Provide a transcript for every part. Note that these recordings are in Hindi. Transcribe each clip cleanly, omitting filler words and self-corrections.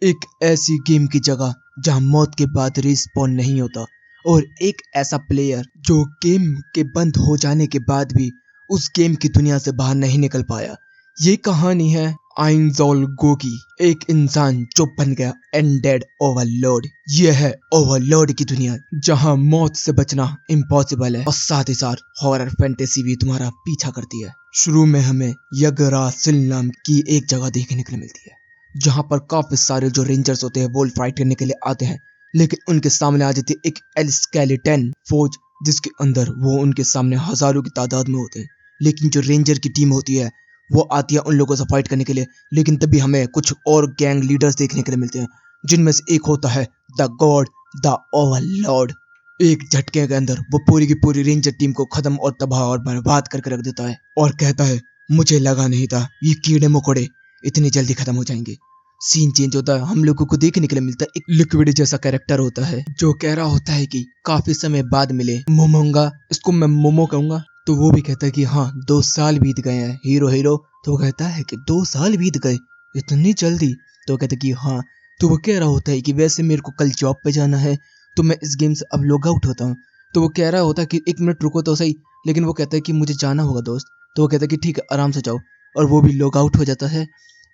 एक ऐसी गेम की जगह जहां मौत के बाद रिस्पॉन नहीं होता और एक ऐसा प्लेयर जो गेम के बंद हो जाने के बाद भी उस गेम की दुनिया से बाहर नहीं निकल पाया। ये कहानी है आइंजोल गो की, एक इंसान जो बन गया अनडेड ओवरलॉर्ड। ये है ओवरलॉर्ड की दुनिया जहां मौत से बचना इम्पॉसिबल है और साथ ही साथ हॉरर फैंटेसी भी तुम्हारा पीछा करती है। शुरू में हमें यगरासिल नाम की एक जगह देखने को मिलती है जहां पर काफी सारे जो रेंजर्स होते हैं वो फाइट करने के लिए आते हैं, लेकिन उनके सामने आ जाती है एक एलस्केलेटन फौज जिसके अंदर वो उनके सामने हजारों की तादाद में होते हैं। लेकिन जो रेंजर की टीम होती है वो आती है उन लोगों से फाइट करने के लिए, लेकिन तभी हमें कुछ और गैंग लीडर्स देखने के लिए मिलते हैं जिनमें से एक होता है द गॉड द ओवरलॉर्ड। एक झटके के अंदर वो पूरी की पूरी रेंजर टीम को खत्म और तबाह और बर्बाद करके रख देता है और कहता है मुझे लगा नहीं था ये कीड़े मकोड़े इतनी जल्दी खत्म हो जाएंगे। सीन चेंज होता है, हम लोगों को देखने के लिए मिलता है एक लिक्विड जैसा कैरेक्टर होता है जो कह रहा होता है कि काफी समय बाद मिले मोमोंगा, इसको मैं मोमो कहूंगा। तो वो भी कहता है कि हाँ 2 साल बीत गए हैं हीरो। तो वो कहता है कि 2 साल बीत गए इतनी जल्दी? तो वो कहता है कि हाँ। तो वो कह रहा होता है कि वैसे मेरे को कल जॉब पे जाना है तो मैं इस गेम से अब लॉग आउट होता हूँ। तो वो कह रहा होता है कि 1 मिनट रुको तो सही, लेकिन वो कहता है कि मुझे जाना होगा दोस्त। तो वो कहता है कि ठीक है आराम से जाओ, और वो भी लॉग आउट हो जाता है।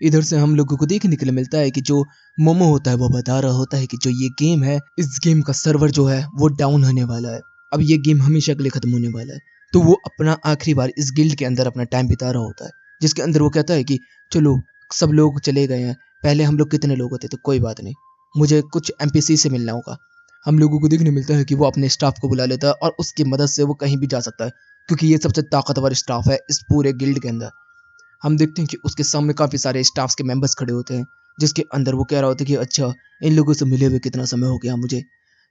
इधर से हम लोगों को देखने के लिए मिलता है कि जो मोमो होता है वो बता रहा होता है कि जो ये गेम है इस गेम का सर्वर जो है वो डाउन होने वाला है, अब ये गेम हमेशा के लिए खत्म होने वाला है। तो वो अपना आखिरी बार इस गिल्ड के अंदर अपना टाइम बिता रहा होता है, जिसके अंदर वो कहता है कि चलो सब लोग चले गए हैं, पहले हम लोग कितने लोग होते तो कोई बात नहीं, मुझे कुछ एमपीसी से मिलना होगा। हम लोगों को देखने मिलता है कि वो अपने स्टाफ को बुला लेता है और उसकी मदद से वो कहीं भी जा सकता है क्योंकि ये सबसे ताकतवर स्टाफ है इस पूरे गिल्ड के अंदर। हम देखते हैं कि उसके सामने काफ़ी सारे स्टाफ्स के मेंबर्स खड़े होते हैं जिसके अंदर वो कह रहा होता है कि अच्छा इन लोगों से मिले हुए कितना समय हो गया मुझे,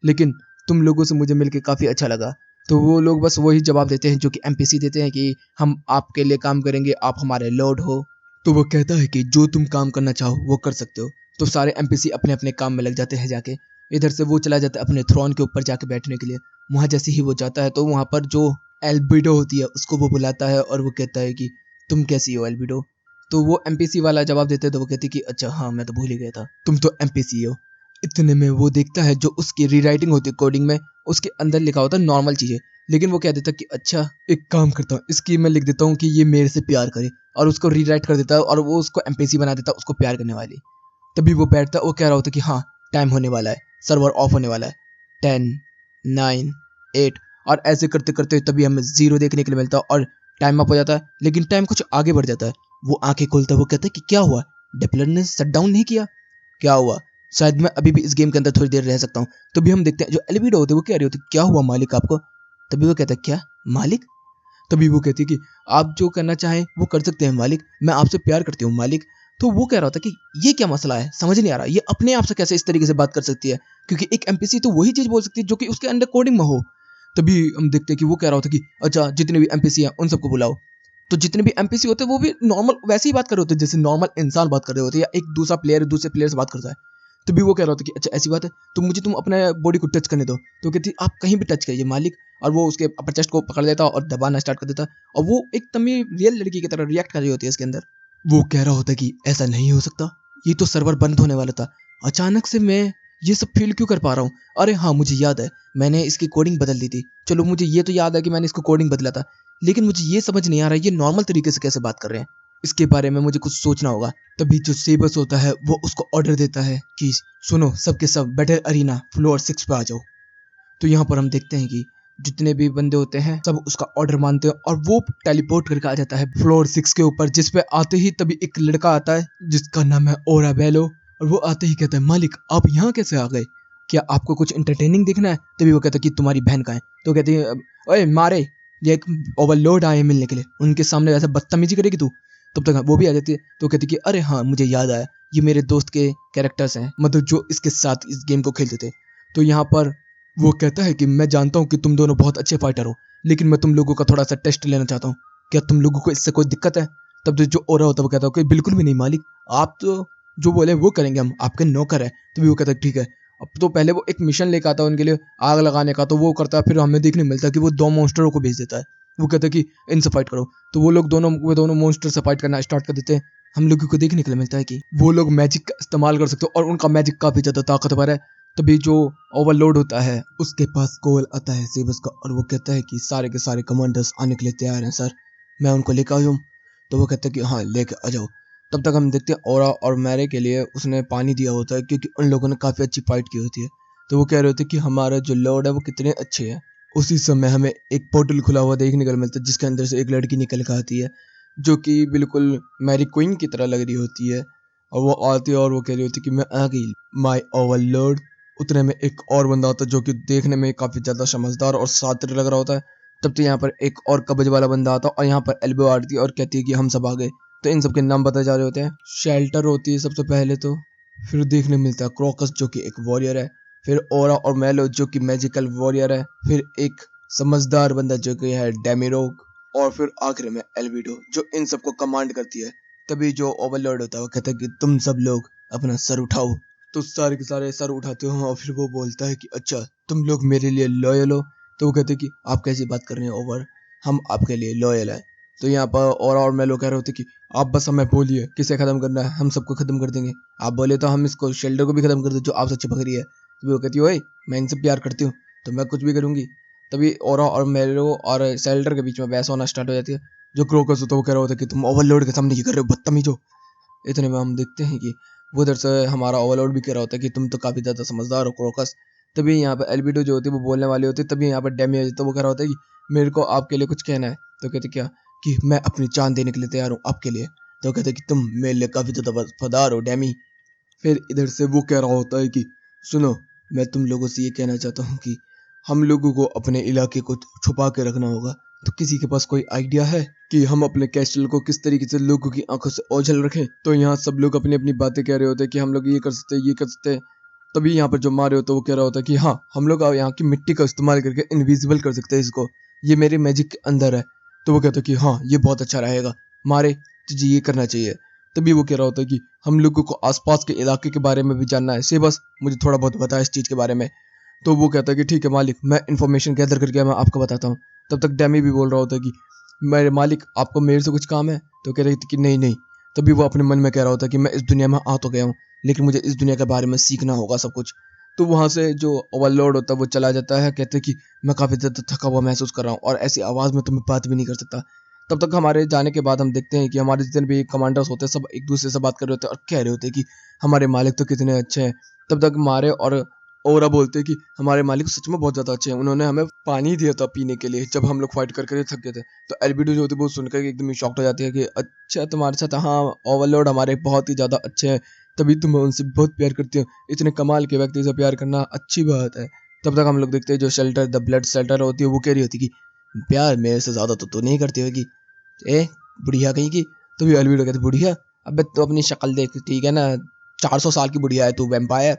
लेकिन तुम लोगों से मुझे मिलके काफ़ी अच्छा लगा। तो वो लोग बस वही जवाब देते हैं जो कि एमपीसी देते हैं कि हम आपके लिए काम करेंगे, आप हमारे लॉर्ड हो। तो वो कहता है कि जो तुम काम करना चाहो वो कर सकते हो। तो सारे एमपीसी अपने अपने काम में लग जाते हैं जाके। इधर से वो चला जाता है अपने थ्रोन के ऊपर जाके बैठने के लिए। वहाँ जैसे ही वो जाता है तो वहाँ पर जो एल्बिडो होती है उसको वो बुलाता है और वो कहता है कि तुम कैसी हो एल्बिडो? तो वो एमपीसी वाला जवाब देते तो वो कहती कि अच्छा हाँ मैं तो भूल ही गया था, तुम तो एमपीसी हो। इतने में वो देखता है जो उसकी रीराइटिंग होती है कोडिंग में, उसके अंदर लिखा होता है नॉर्मल चीज़ें, लेकिन वो कह देता कि अच्छा एक काम करता हूँ इसकी मैं लिख देता हूँ कि ये मेरे से प्यार करे, और उसको रीराइट कर देता है और वो उसको एमपीसी बना देता है उसको प्यार करने वाली। तभी वो बैठता है, वो कह रहा होता है कि हाँ टाइम होने वाला है, सर्वर ऑफ होने वाला है, 10 9 8, और ऐसे करते करते तभी हमें 0 देखने के लिए मिलता है और टाइम अप हो जाता है, लेकिन टाइम कुछ आगे बढ़ जाता है। वो आंखें खोलता है, वो कहता है कि क्या हुआ, डेपलर ने शट डाउन नहीं किया? क्या हुआ, शायद मैं अभी भी इस गेम के अंदर थोड़ी देर रह सकता हूँ। तभी हम देखते हैं जो एलिविडो होते हैं वो कह रही होती क्या हुआ मालिक आपको? तभी वो कहता है क्या मालिक? तभी वो कहती है कि आप जो करना चाहें वो कर सकते हैं मालिक, मैं आपसे प्यार करती हूँ मालिक। तो वो कह रहा था कि ये क्या मसला है, समझ नहीं आ रहा, ये अपने आप से कैसे इस तरीके से बात कर सकती है, क्योंकि एक एमपीसी तो वही चीज बोल सकती है जो कि उसके अंडर कोडिंग में हो। तभी हम देखते हैं कि वो कह रहा होता कि अच्छा जितने भी एमपीसी हैं उन सबको बुलाओ। तो जितने भी एमपीसी होते हैं वो भी नॉर्मल वैसे ही बात कर रहे होते हैं जैसे नॉर्मल इंसान बात कर रहे होते हैं, या एक दूसरा प्लेयर दूसरे प्लेयर से बात करता है। तभी वो कह रहा होता कि अच्छा ऐसी बात है तो मुझे तुम अपने बॉडी को टच करने दो। तो कहती आप कहीं भी टच करिए मालिक, और वो उसके अपर चेस्ट को पकड़ लेता और दबाना स्टार्ट कर देता, और वो एकदम ही रियल लड़की की तरह रिएक्ट कर रही होती है इसके अंदर। वो कह रहा होता कि ऐसा नहीं हो सकता, ये तो सर्वर बंद होने वाला था, अचानक से मैं ये सब फील क्यों कर पा रहा हूँ? अरे हाँ मुझे याद है मैंने इसकी कोडिंग बदल दी थी, चलो मुझे ये तो याद है कि मैंने इसको कोडिंग बदला था, लेकिन मुझे ये समझ नहीं आ रहा है ये नॉर्मल तरीके से कैसे बात कर रहे हैं, इसके बारे में मुझे कुछ सोचना होगा। तभी जो सेबस होता है वो उसको ऑर्डर देता है कि सुनो सबके सब बैटल अरीना फ्लोर 6 पे आ जाओ। तो यहाँ पर हम देखते हैं कि जितने भी बंदे होते हैं सब उसका ऑर्डर मानते हैं और वो टेलीपोर्ट करके आ जाता है फ्लोर 6 के ऊपर, जिस पे आते ही तभी एक लड़का आता है जिसका नाम है ओराबेलो, और वो आते ही कहता है मालिक आप यहाँ कैसे आ गए, क्या आपको कुछ इंटरटेनिंग देखना है? तभी वो कहता है कि तुम्हारी बहन कहाँ है? तो कहती है ओए मारे, ये एक ओवरलोड आए हैं मिलने के लिए, उनके सामने ऐसा बदतमीजी करेगी तू? तब तक वो भी आ जाती है। तो कहती है कि अरे हाँ मुझे याद आया, ये मेरे दोस्त के कैरेक्टर्स हैं, मतलब जो इसके साथ इस गेम को खेलते थे। तो यहाँ पर वो कहता है कि मैं जानता हूँ कि तुम दोनों बहुत अच्छे फाइटर हो, लेकिन मैं तुम लोगों का थोड़ा सा टेस्ट लेना चाहता हूँ, क्या तुम लोगों को इससे कोई दिक्कत है? तब जो ओरा होता है वो कहता है कि बिल्कुल भी नहीं मालिक, आप तो जो बोले वो करेंगे, हम आपके नौकर है। तभी वो कहता है ठीक है। अब तो पहले वो एक मिशन लेकर आता है उनके लिए आग लगाने का, तो वो करता है, फिर हमें देखने मिलता है कि वो 2 मॉन्स्टरों को भेज देता है वो कहता है कि इनसे फाइट करो। तो वो दोनों मॉन्स्टर से फाइट करना स्टार्ट कर देते हैं। हम लोगों को देखने के लिए मिलता है कि वो लोग मैजिक का इस्तेमाल कर सकते हो और उनका मैजिक काफी ज्यादा ताकतवर है। तभी जो ओवरलोड होता है उसके पास कॉल आता है सेबस का, और वो कहता है कि सारे के सारे कमांडर्स आने के लिए तैयार हैं सर, मैं उनको लेकर आया हूँ। तो वो कहता है कि हाँ लेके आ जाओ। तब तक हम देखते हैं ओरा और मैरे के लिए उसने पानी दिया होता है, क्योंकि उन लोगों ने काफी अच्छी फाइट की होती है। तो वो कह रहे होते हैं कि हमारा जो लॉर्ड है वो कितने अच्छे हैं। उसी समय हमें एक पोर्टल खुला हुआ देखने को मिलता है, जिसके अंदर से एक लड़की निकल कर आती है, जो कि बिल्कुल मैरी क्वीन की तरह लग रही होती है। और वो आती है और वो कह रही होती है कि मैं आ गई माय ओवरलॉर्ड। उतने में एक और बंदा होता है जो कि देखने में काफी ज्यादा समझदार और शातिर लग रहा होता है। तब तो यहाँ पर एक और कब्ज वाला बंदा आता है और यहाँ पर एल्बो आती है और कहती है कि हम सब आ गए। तो इन सब के नाम बताए जा रहे होते हैं। शेल्टर होती है सबसे पहले तो, फिर देखने मिलता है क्रोकस जो कि एक वॉरियर है, फिर ओरा और मेलो जो कि मैजिकल वॉरियर है, फिर एक समझदार बंदा जो कि है डेमिरोग, और फिर आखिर में एल्विडो जो इन सबको कमांड करती है। तभी जो ओवरलॉर्ड होता है वो कहता है कि तुम सब लोग अपना सर उठाओ। तो सारे के सारे सर उठाते हो और फिर वो बोलता है कि अच्छा तुम लोग मेरे लिए लॉयल हो। तो वो कहते हैं कि आप कैसी बात कर रहे हैं ओवर, हम आपके लिए लॉयल है। तो यहाँ पर और मेलो कह रहे होते कि आप बस हमें बोलिए किसे खत्म करना है, हम सबको खत्म कर देंगे। आप बोले तो हम इसको शेल्डर को भी खत्म कर दे जो आपसे चिपक रही है। तो वो कहती है ओए मैं इनसे प्यार करती हूँ तो मैं कुछ भी करूंगी। तभी ओरा और मेलो और शेल्डर के बीच में बहस होना स्टार्ट हो जाती है। जो क्रोकस होता है वो कह रहा होता है कि तुम ओवरलोड के सामने क्या कर रहे हो बदतमीजो। इतने में हम देखते हैं कि वो उधर से हमारा ओवरलोड भी कह रहा होता है कि तुम तो काफी ज्यादा समझदार हो क्रोकस। तभी यहाँ पर एल्बिडो जो होती है वो बोलने वाली होती है। तभी यहाँ पर डेमी तो वो कह रहा होता है कि मेरे को आपके लिए कुछ कहना है। तो कहते क्या कि मैं अपनी जान देने के लिए तैयार हूँ आपके लिए। तो कहते कि तुम मेरे लिए काफी ज्यादा वफादार हो डेमी। फिर इधर से वो कह रहा होता है कि सुनो मैं तुम लोगों से ये कहना चाहता हूँ कि हम लोगों को अपने इलाके को छुपा के रखना होगा। तो किसी के पास कोई आइडिया है कि हम अपने कैस्टल को किस तरीके से लोगों की आंखों से ओझल रखें। तो यहाँ सब लोग अपनी अपनी बातें कह रहे होते हैं कि हम लोग ये कर सकते हैं ये कर सकते हैं। तभी यहाँ पर जो मारे होता है वो कह रहा होता है कि हाँ हम लोग यहाँ की मिट्टी का इस्तेमाल करके इनविजिबल कर सकते हैं इसको, ये मेरे मैजिक के अंदर है। तो वो कहता है कि हाँ ये बहुत अच्छा रहेगा मारे, तुझे ये करना चाहिए। तभी वो कह रहा होता है कि हम लोगों को आसपास के इलाके के बारे में भी जानना है, से बस मुझे थोड़ा बहुत बता इस चीज़ के बारे में। तो वो कहता है कि ठीक है मालिक मैं इन्फॉर्मेशन गैदर करके मैं आपको बताता हूँ। तब तक डैमी भी बोल रहा होता है कि मेरे मालिक आपको मेरे से कुछ काम है। तो कह रही थी कि नहीं नहीं। तभी वो अपने मन में कह रहा होता है कि मैं इस दुनिया में आ तो गया हूँ लेकिन मुझे इस दुनिया के बारे में सीखना होगा सब कुछ। तो वहाँ से जो ओवरलॉर्ड होता है वो चला जाता है, कहते हैं कि मैं काफ़ी ज़्यादा थका हुआ महसूस कर रहा हूँ और ऐसी आवाज़ में तो मैं बात भी नहीं कर सकता। तब तक हमारे जाने के बाद हम देखते हैं कि हमारे जितने भी कमांडर्स होते हैं सब एक दूसरे से बात कर रहे होते हैं और कह रहे होते हैं कि हमारे मालिक तो कितने अच्छे हैं। तब तक मारे और ओरा बोलते हैं कि हमारे मालिक सच में बहुत ज़्यादा अच्छे हैं, उन्होंने हमें पानी दिया था पीने के लिए जब हम लोग फाइट कर थक गए थे। तो एल्बिडो जो होती है वो सुनकर एकदम शॉक्ड हो जाती है कि अच्छा तुम्हारे साथ, हाँ ओवरलॉर्ड हमारे बहुत ही ज़्यादा अच्छे हैं, तभी तो मैं उनसे बहुत प्यार करती हूँ, इतने कमाल के व्यक्ति से प्यार करना अच्छी बात है। तब तक हम लोग देखते हैं जो शेल्टर द ब्लड शेल्टर होती है वो कह रही होती है कि प्यार मेरे से ज़्यादा तो नहीं करती होगी ए बुढ़िया कहीं की। तो भी अलविडो कहते बुढ़िया, अबे तो अपनी शक्ल देख ठीक है ना, 400 साल की बुढ़िया है तू वैम्पायर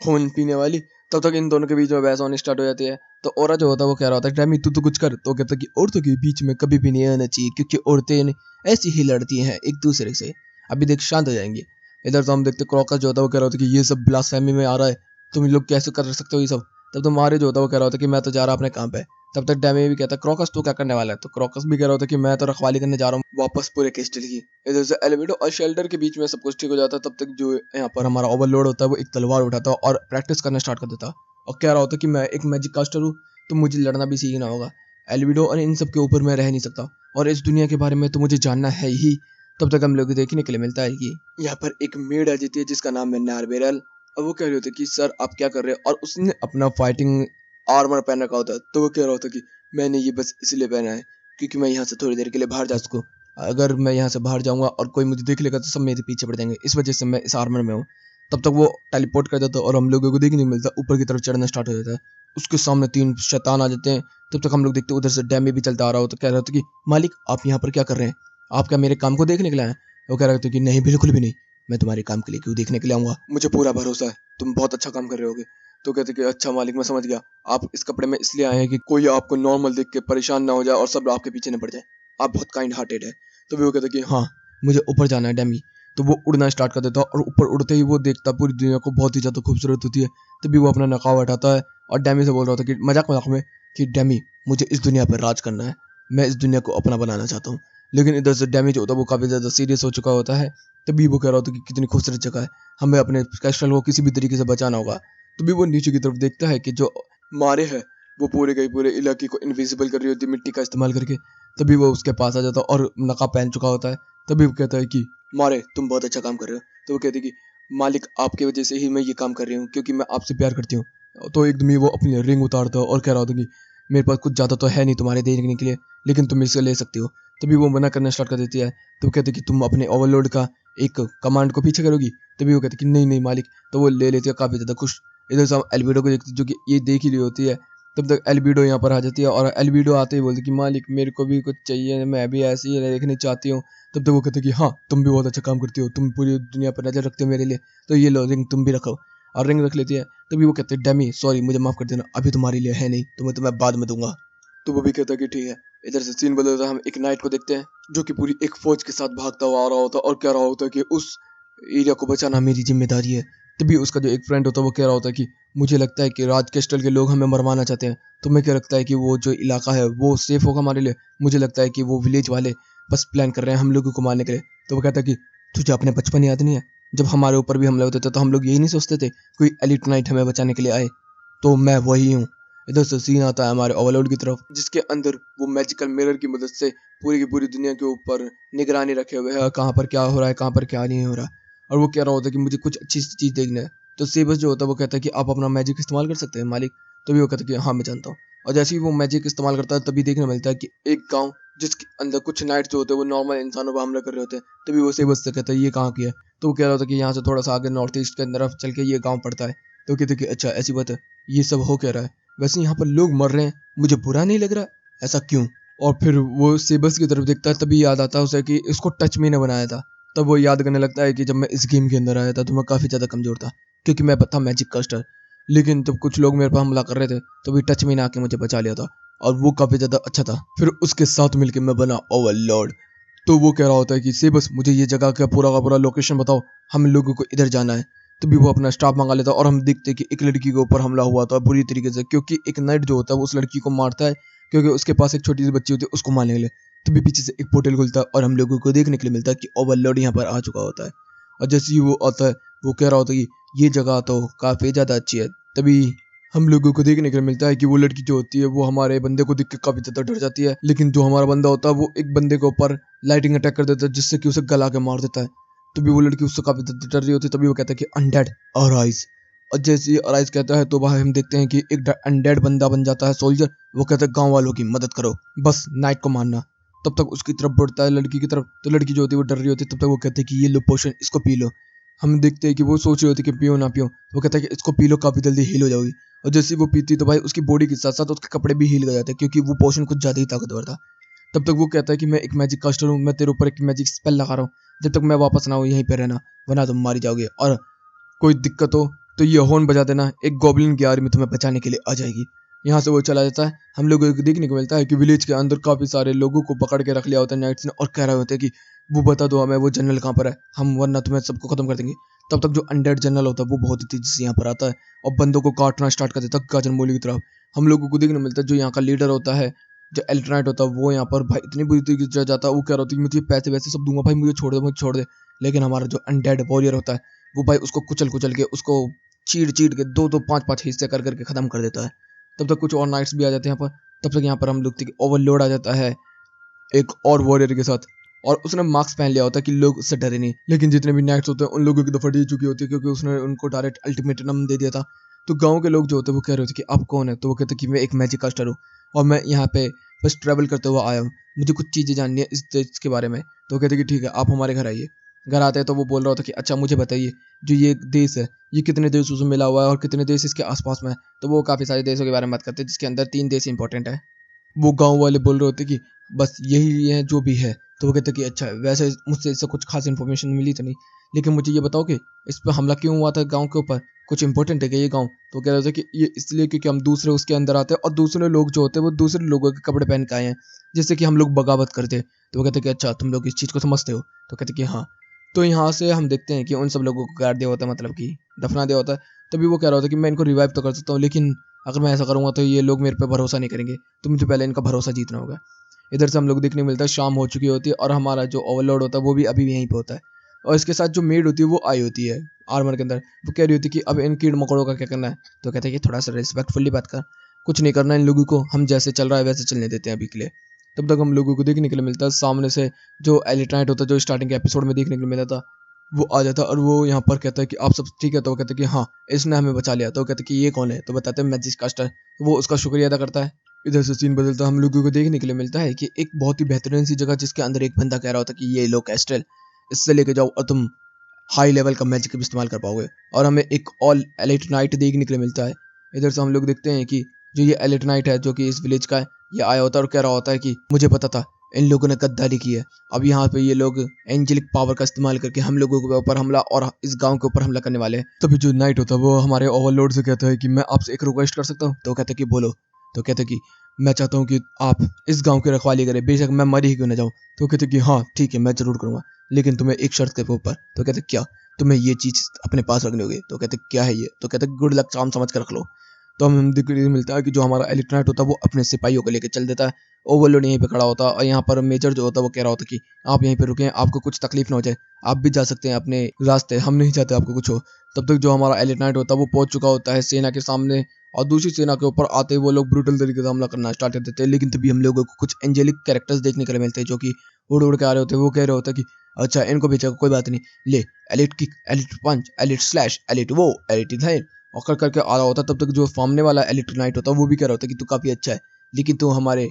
खून पीने वाली। तब तक इन दोनों के बीच में बहस होनी स्टार्ट हो जाती है। तो औरत जो होता है वो कह रहा होता है टैमी तू तो कुछ कर। तो कहता है कि औरतों के बीच में कभी भी नहीं आना चाहिए क्योंकि औरतें ऐसी ही लड़ती हैं एक दूसरे से। अभी देख शांत हो जाएंगे। इधर तो हम देखते क्रॉकस जो होता है वो कह रहा होता है कि ये सब ब्लास्फेमी में आ रहा है, तुम लोग कैसे कर सकते हो ये सब। तब तो मारे जो होता है वो कह रहा होता है कि मैं तो जा रहा अपने काम पे। तब तक डैमी भी कहता है क्रॉकस तू क्या करने वाला है। तो क्रॉकस भी कह रहा होता है कि मैं तो रखवाली करने जा रहा हूँ वापस पूरे क्रिस्टल की। इधर से एलिवेटो और शेल्टर के बीच में सब कुछ ठीक हो जाता है। तब तक जो यहाँ पर हमारा ओवरलोड होता है वो एक तलवार उठाता है और प्रैक्टिस करना स्टार्ट कर देता है और कह रहा होता है कि मैं एक मैजिक कास्टर हूँ तो मुझे लड़ना भी सीखना होगा। एलिवेटो और इन सब के ऊपर मैं रह नहीं सकता और इस दुनिया के बारे में तो मुझे जानना है ही। तब तक हम लोग देखने के लिए मिलता है कि यहाँ पर एक मेड आ जाती है जिसका नाम है नारबेरल। और वो कह रहे होते कि सर आप क्या कर रहे हैं, और उसने अपना फाइटिंग आर्मर पहन रखा होता है। तो वो कह रहा होता कि मैंने ये बस इसलिए पहना है क्योंकि मैं यहाँ से थोड़ी देर के लिए बाहर जा सकूँ, अगर मैं यहाँ से बाहर जाऊँगा और कोई मुझे देख लेगा तो सब मेरे पीछे पड़ जाएंगे, इस वजह से मैं इस आर्मर में हूँ। तब तक वो टेलीपोर्ट कर देता है और हम लोगों को देखने को मिलता है ऊपर की तरफ चढ़ना स्टार्ट हो जाता है। उसके सामने 3 शैतान आ जाते हैं। तब तक हम लोग देखते हैं उधर से डैमी भी चलता आ रहा हो। तो कह रहा होता कि मालिक आप यहाँ पर क्या कर रहे हैं, आप क्या मेरे काम को देखने के लिए आए। वो कह रहा होता कि नहीं बिल्कुल भी नहीं, मैं तुम्हारे काम के लिए क्यों देखने के लिए आऊँगा, मुझे पूरा भरोसा है तुम बहुत अच्छा काम कर रहे होगे। तो कहते कि अच्छा मालिक मैं समझ गया, आप इस कपड़े में इसलिए आए हैं कि कोई आपको नॉर्मल देख के परेशान ना हो जाए और सब आपके पीछे न पड़ जाए, आप बहुत काइंड हार्टेड है। तो वो कहते कि हाँ मुझे ऊपर जाना है डैमी। तो वो उड़ना स्टार्ट कर देता है और ऊपर उड़ते ही वो देखता पूरी दुनिया को बहुत ही ज़्यादा खूबसूरत होती है। तभी वो अपना नकाब हटाता है और डैमी से बोल रहा था कि मजाक मजाक में कि डैमी मुझे इस दुनिया पर राज करना है, मैं इस दुनिया को अपना बनाना चाहता हूँ। लेकिन इधर से डैमेज होता है वो काफ़ी ज़्यादा सीरियस हो चुका होता है। तभी वो कह रहा होता है कि कितनी खूबसूरत जगह है, हमें अपने कैस्टल को किसी भी तरीके से बचाना होगा। तभी वो नीचे की तरफ देखता है कि जो मारे है वो पूरे के पूरे इलाके को इनविजिबल कर रही होती है मिट्टी का इस्तेमाल करके। तभी वो उसके पास आ जाता है और नकाब पहन चुका होता है। तभी वो कहता है कि मारे, तुम बहुत अच्छा काम कर रहे हो। तो वो कहती है कि मालिक, आपकी वजह से ही मैं ये काम कर रही हूँ, क्योंकि मैं आपसे प्यार करती हूँ। तो एकदम ही वो अपनी रिंग उतारता है और कह रहा होता है कि मेरे पास कुछ ज़्यादा तो है नहीं तुम्हारे देने के लिए, लेकिन तुम इसे ले सकती हो। तभी वो मना करना स्टार्ट कर देती है। तो वो कहते हैं कि तुम अपने ओवरलोड का एक कमांड को पीछे करोगी। तभी वो कहते हैं कि नहीं नहीं मालिक। तो वो ले लेती है काफ़ी ज़्यादा खुश। इधर से हम एल्बिडो को देखते हैं, जो कि ये देख ही रही होती है। तब तक एल्बिडो यहाँ पर आ जाती है और एल्बिडो आते ही बोलती है कि मालिक, मेरे को भी कुछ चाहिए, मैं भी ऐसी ही देखनी चाहती हूँ। तब तक वो कहते हैं कि हाँ, तुम भी बहुत अच्छा काम करती हो, तुम पूरी दुनिया पर नज़र रखते हो मेरे लिए, तो ये लो रिंग तुम भी रखो। और रिंग रख लेती है। तभी वो कहते हैं डैमी सॉरी, मुझे माफ़ कर देना, अभी तुम्हारे लिए है नहीं, तुम्हें बाद में दूंगा। तो वो भी कहता है कि ठीक है। इधर से सीन बदलता है, हम एक नाइट को देखते हैं जो कि पूरी एक फौज के साथ भागता हुआ आ रहा होता है और कह रहा होता है कि उस एरिया को बचाना मेरी जिम्मेदारी है। तभी उसका जो एक फ्रेंड होता है वो कह रहा होता है कि मुझे लगता है कि राज कैस्टल के लोग हमें मरवाना चाहते हैं। तुम्हें क्या लगता है कि वो जो इलाका है वो सेफ होगा हमारे लिए? मुझे लगता है कि वो विलेज वाले बस प्लान कर रहे हैं हम लोगों को मारने के लिए। तो वो कहता है कि तुझे अपने बचपन याद नहीं है, जब हमारे ऊपर भी हमले होते थे तो हम लोग यही नहीं सोचते थे कोई एलिट नाइट हमें बचाने के लिए आए? तो मैं वही हूँ। इधर से सीन आता है हमारे ओवरलोड की तरफ, जिसके अंदर वो मैजिकल मिरर की मदद से पूरी की पूरी दुनिया के ऊपर निगरानी रखे हुए है, कहाँ पर क्या हो रहा है, कहाँ पर क्या नहीं हो रहा। और वो कह रहा होता है कि मुझे कुछ अच्छी चीज़ देखना है। तो सेबस जो होता है वो कहता है कि आप अपना मैजिक इस्तेमाल कर सकते हैं मालिक। तभी वो कहता है कि हाँ मैं जानता हूँ। और जैसे ही वो मैजिक इस्तेमाल करता है तभी देखने मिलता है कि एक गांव जिसके अंदर कुछ नाइट्स जो होते हैं वो नॉर्मल इंसानों पर हमला कर रहे होते हैं। तभी वो सेबस से कहता है ये कहाँ की है? तो वो कह रहा होता है कि यहाँ से थोड़ा सा आगे नॉर्थ ईस्ट के तरफ चल के ये गाँव पड़ता है। तो कहते हैं कि अच्छा ऐसी बात है, ये सब हो क्या रहा है? वैसे यहाँ पर लोग मर रहे हैं, मुझे बुरा नहीं लग रहा, ऐसा क्यों? और फिर वो सेबस की तरफ देखता है, तभी याद आता है उसे कि इसको टच मी ने बनाया था। तब वो याद करने लगता है कि जब मैं इस गेम के अंदर आया था तो मैं काफ़ी ज़्यादा कमज़ोर था, क्योंकि मैं था मैजिक कास्टर। लेकिन जब कुछ लोग मेरे पर हमला कर रहे थे तो भी टच मी ने आके मुझे बचा लिया था, और वो काफ़ी ज़्यादा अच्छा था। फिर उसके साथ मिलकर मैं बना ओवरलॉर्ड। तो वो कह रहा होता है कि सेबस मुझे ये जगह का पूरा लोकेशन बताओ, हम लोगों को इधर जाना है। तभी वो अपना स्टाफ मंगा लेता है और हम देखते हैं कि एक लड़की के ऊपर हमला हुआ था बुरी तरीके से, क्योंकि एक नाइट जो होता है वो उस लड़की को मारता है, क्योंकि उसके पास एक छोटी सी बच्ची होती है उसको मारने के लिए। तभी पीछे से एक पोर्टल खुलता है और हम लोगों को देखने के लिए मिलता है कि ओवरलॉर्ड यहाँ पर आ चुका होता है। और जैसे ही वो आता है वो कह रहा होता है कि ये जगह तो काफ़ी ज़्यादा अच्छी है। तभी हम लोगों को देखने के लिए मिलता है कि वो लड़की जो होती है वो हमारे बंदे को देख के काफ़ी ज़्यादा डर जाती है, लेकिन जो हमारा बंदा होता है वो एक बंदे के ऊपर लाइटिंग अटैक कर देता है, जिससे कि उसे गला के मार देता है। तभी वो लड़की उससे काफ़ी ज़्यादा डर रही होती है। तभी वो कहता है कि अनडेड अराइज। और जैसे ही अराइज कहता है तो वहाँ हम देखते हैं कि एक अनडेड बंदा बन जाता है सोल्जर। वो कहता है गाँव वालों की मदद करो, बस नाइट को मारना। तब तक उसकी तरफ बढ़ता है लड़की की तरफ, तो लड़की जो होती है वो डर रही होती है। तब तक वो कहते हैं कि ये लो पोशन, इसको पी लो। हम देखते हैं कि वो सोच रही होती है कि पियो ना पियो, वो कहता है कि इसको पी लो, काफ़ी जल्दी हील हो जाओगी। और जैसे ही वो पीती तो भाई उसकी बॉडी के साथ साथ उसके कपड़े भी हील हो जाते हैं, क्योंकि वो पोशन कुछ ज़्यादा ही ताकतवर था। तब तक वो कहता है कि मैं एक मैजिक कास्टर हूँ, मैं तेरे ऊपर एक मैजिक स्पेल लगा रहा हूँ, जब तक मैं वापस ना आऊँ यहीं पे रहना, वरना तुम मारी जाओगे। और कोई दिक्कत हो तो ये हॉर्न बजा देना, एक गॉब्लिन की आर्मी तुम्हें बचाने के लिए आ जाएगी। यहाँ से वो चला जाता है। हम लोगों को देखने को मिलता है कि विलेज के अंदर काफ़ी सारे लोगों को पकड़ के रख लिया होता है नाइट्स ने, और कह रहे होते हैं कि वो बता दो हमें वो जनरल कहाँ पर है, हम वरना तुम्हें सबको खत्म कर देंगे। तब तक जो अनडेड जनरल होता है वो बहुत ही तेजी से यहाँ पर आता है और बंदों को काटना स्टार्ट कर देता है गाजर मूली की तरफ। हम लोगों को देखने को मिलता है जो यहाँ का लीडर होता है, जो एल्टरनाइट होता है, वो यहाँ पर भाई इतनी बुरी तरीके से जाता है। वो कह रहा होता है कि मुझे पैसे वैसे सब दूंगा भाई, मुझे छोड़ दे, मुझे छोड़ दे। लेकिन हमारा जो अनडेड वॉरियर होता है वो भाई उसको कुचल कुचल के, उसको चीड़ चीड़ के दो दो पाँच पाँच हिस्से कर करके ख़त्म कर देता है। तब तक कुछ और नाइट्स भी आ जाते हैं यहाँ पर। तब तक यहाँ पर हम देखते हैं कि ओवरलोड आ जाता है एक और वॉरियर के साथ, और उसने मास्क पहन लिया होता है कि लोग उससे डरे नहीं। लेकिन जितने भी नाइट्स होते हैं उन लोगों की दफा दी चुकी होती है, क्योंकि उसने उनको डायरेक्ट अल्टीमेटम दे दिया था। तो गांव के लोग जो होते हैं वो कह रहे होते कि आप कौन है? तो वो कहते कि मैं एक मैजिक कास्टर हूँ और मैं यहाँ पे बस ट्रैवल करते हुआ आया हूँ, मुझे कुछ चीज़ें जाननी है इस देश के बारे में। तो वो कहते कि ठीक है आप हमारे घर आइए। घर आते हैं तो वो बोल रहा होता कि अच्छा मुझे बताइए, जो ये देश है ये कितने देशों से मिला हुआ है और कितने देश इसके आसपास में है? तो वो काफ़ी सारे देशों के बारे में बात करते हैं, जिसके अंदर 3 देश इंपॉर्टेंट है। वो गाँव वाले बोल रहे होते कि बस यही है जो भी है। तो वो कहते कि अच्छा वैसे मुझसे इससे कुछ खास इन्फॉर्मेशन मिली तो नहीं, लेकिन मुझे ये बताओ कि इस पे हमला क्यों हुआ था गाँव के ऊपर? कुछ इंपॉर्टेंट है क्या ये गाँव? तो कह रहे थे कि ये इसलिए क्योंकि हम दूसरे उसके अंदर आते हैं और दूसरे लोग जो होते हैं वो दूसरे लोगों के कपड़े पहन के आए हैं, जिससे कि हम लोग बगावत करते। तो वो कहते कि अच्छा तुम लोग इस चीज़ को समझते हो? तो कहते कि हाँ। तो यहाँ से हम देखते हैं कि उन सब लोगों को गाड़ दिया होता है, मतलब कि दफना दिया होता है। तभी वो कह रहा होता है कि मैं इनको रिवाइव तो कर सकता हूँ, लेकिन अगर मैं ऐसा करूँगा तो ये लोग मेरे पे भरोसा नहीं करेंगे, तो मुझे पहले इनका भरोसा जीतना होगा। इधर से हम लोग देखने को मिलता है शाम हो चुकी होती है और हमारा जो ओवरलॉर्ड होता है वो भी अभी भी यहीं पे होता है। और इसके साथ जो मेड होती है वो आई होती है आर्मर के अंदर। वो कह रही होती है कि अब इन कीड़ मकोड़ों का क्या करना है। तो कहते हैं कि थोड़ा सा रिस्पेक्टफुली बात कर, कुछ नहीं करना इन लोगों को, हम जैसे चल रहा है वैसे चलने देते हैं अभी के लिए। तब तक हम लोगों को देखने के लिए मिलता है सामने से जो एलिट्राइट होता है जो स्टार्टिंग के एपिसोड में देखने को मिला था, वो आ जाता है और वो यहाँ पर कहता है कि आप सब ठीक है। तो वो कहते हैं कि हाँ इसने हमें बचा लिया। तो वो कहते हैं कि ये कौन है। तो बताते हैं मैजिक कास्टर। वो उसका शुक्रिया अदा करता है। इधर से सीन बदलता है, हम लोगों को देखने के लिए मिलता है कि एक बहुत ही बेहतरीन सी जगह जिसके अंदर एक बंदा कह रहा होता है कि ये लो कैस्ट्रल, इससे लेके जाओ और तुम हाई लेवल का मैजिक भी इस्तेमाल कर पाओगे। और हमें एक ऑल एलिट नाइट देखने के लिए मिलता है। इधर से हम लोग देखते हैं कि जो ये एलिट नाइट है जो कि इस विलेज का है, ये आया होता है और कह रहा होता है कि मुझे पता था इन लोगों ने गद्दारी की है। अब यहाँ पे ये लोग एंजेलिक पावर का इस्तेमाल करके हम लोगों के ऊपर हमला और इस गांव के ऊपर हमला करने वाले हैं। तभी जो नाइट होता है वो हमारे ओवरलॉर्ड से कहता है कि मैं आपसे एक रिक्वेस्ट कर सकता हूँ। तो कहते हैं कि बोलो। तो कहते हैं कि मैं चाहता हूँ कि आप इस गांव की रखवाली करें, बेशक मैं मर ही क्यों न जाऊँ। तो कहते हैं कि हाँ ठीक है मैं जरूर करूँगा, लेकिन तुम्हें एक शर्त के ऊपर। तो कहते क्या, तुम्हें ये चीज़ अपने पास रखनी होगी। तो कहते क्या है ये। तो कहते गुड लक चाम समझ कर रख लो। तो हम देखने को मिलता है कि जो हमारा एलिट होता है वो अपने सिपाहियों को लेकर चल देता है। ओवरलोड यहीं पे खड़ा होता है और यहाँ पर मेजर जो होता है वो कह रहा होता है कि आप यहीं पे रुकें, आपको कुछ तकलीफ ना हो जाए, आप भी जा सकते हैं अपने रास्ते, हम नहीं चाहते आपको कुछ हो। तब तक जो हमारा एलिट होता है वो पहुंच चुका होता है सेना के सामने और दूसरी सेना के ऊपर आते ही वो लोग ब्रूटल तरीके से हमला करना स्टार्ट कर देते हैं। लेकिन तभी हम लोगों को कुछ एंजेलिक कैरेक्टर्स देखने के लिए मिलते हैं जो कि उड़ उड़ के आ रहे होते हैं। वो कह रहे होते हैं कि अच्छा इनको बेचेगा कोई बात नहीं, ले एलिट किक, एलिट पंच, एलिट स्लैश, एलिट वो, एलिट इधर और कर करके आ रहा होता। तब तक जो सामने वाला एलिट नाइट होता है वो भी कह रहा होता है कि तू काफी अच्छा है, लेकिन तू हमारे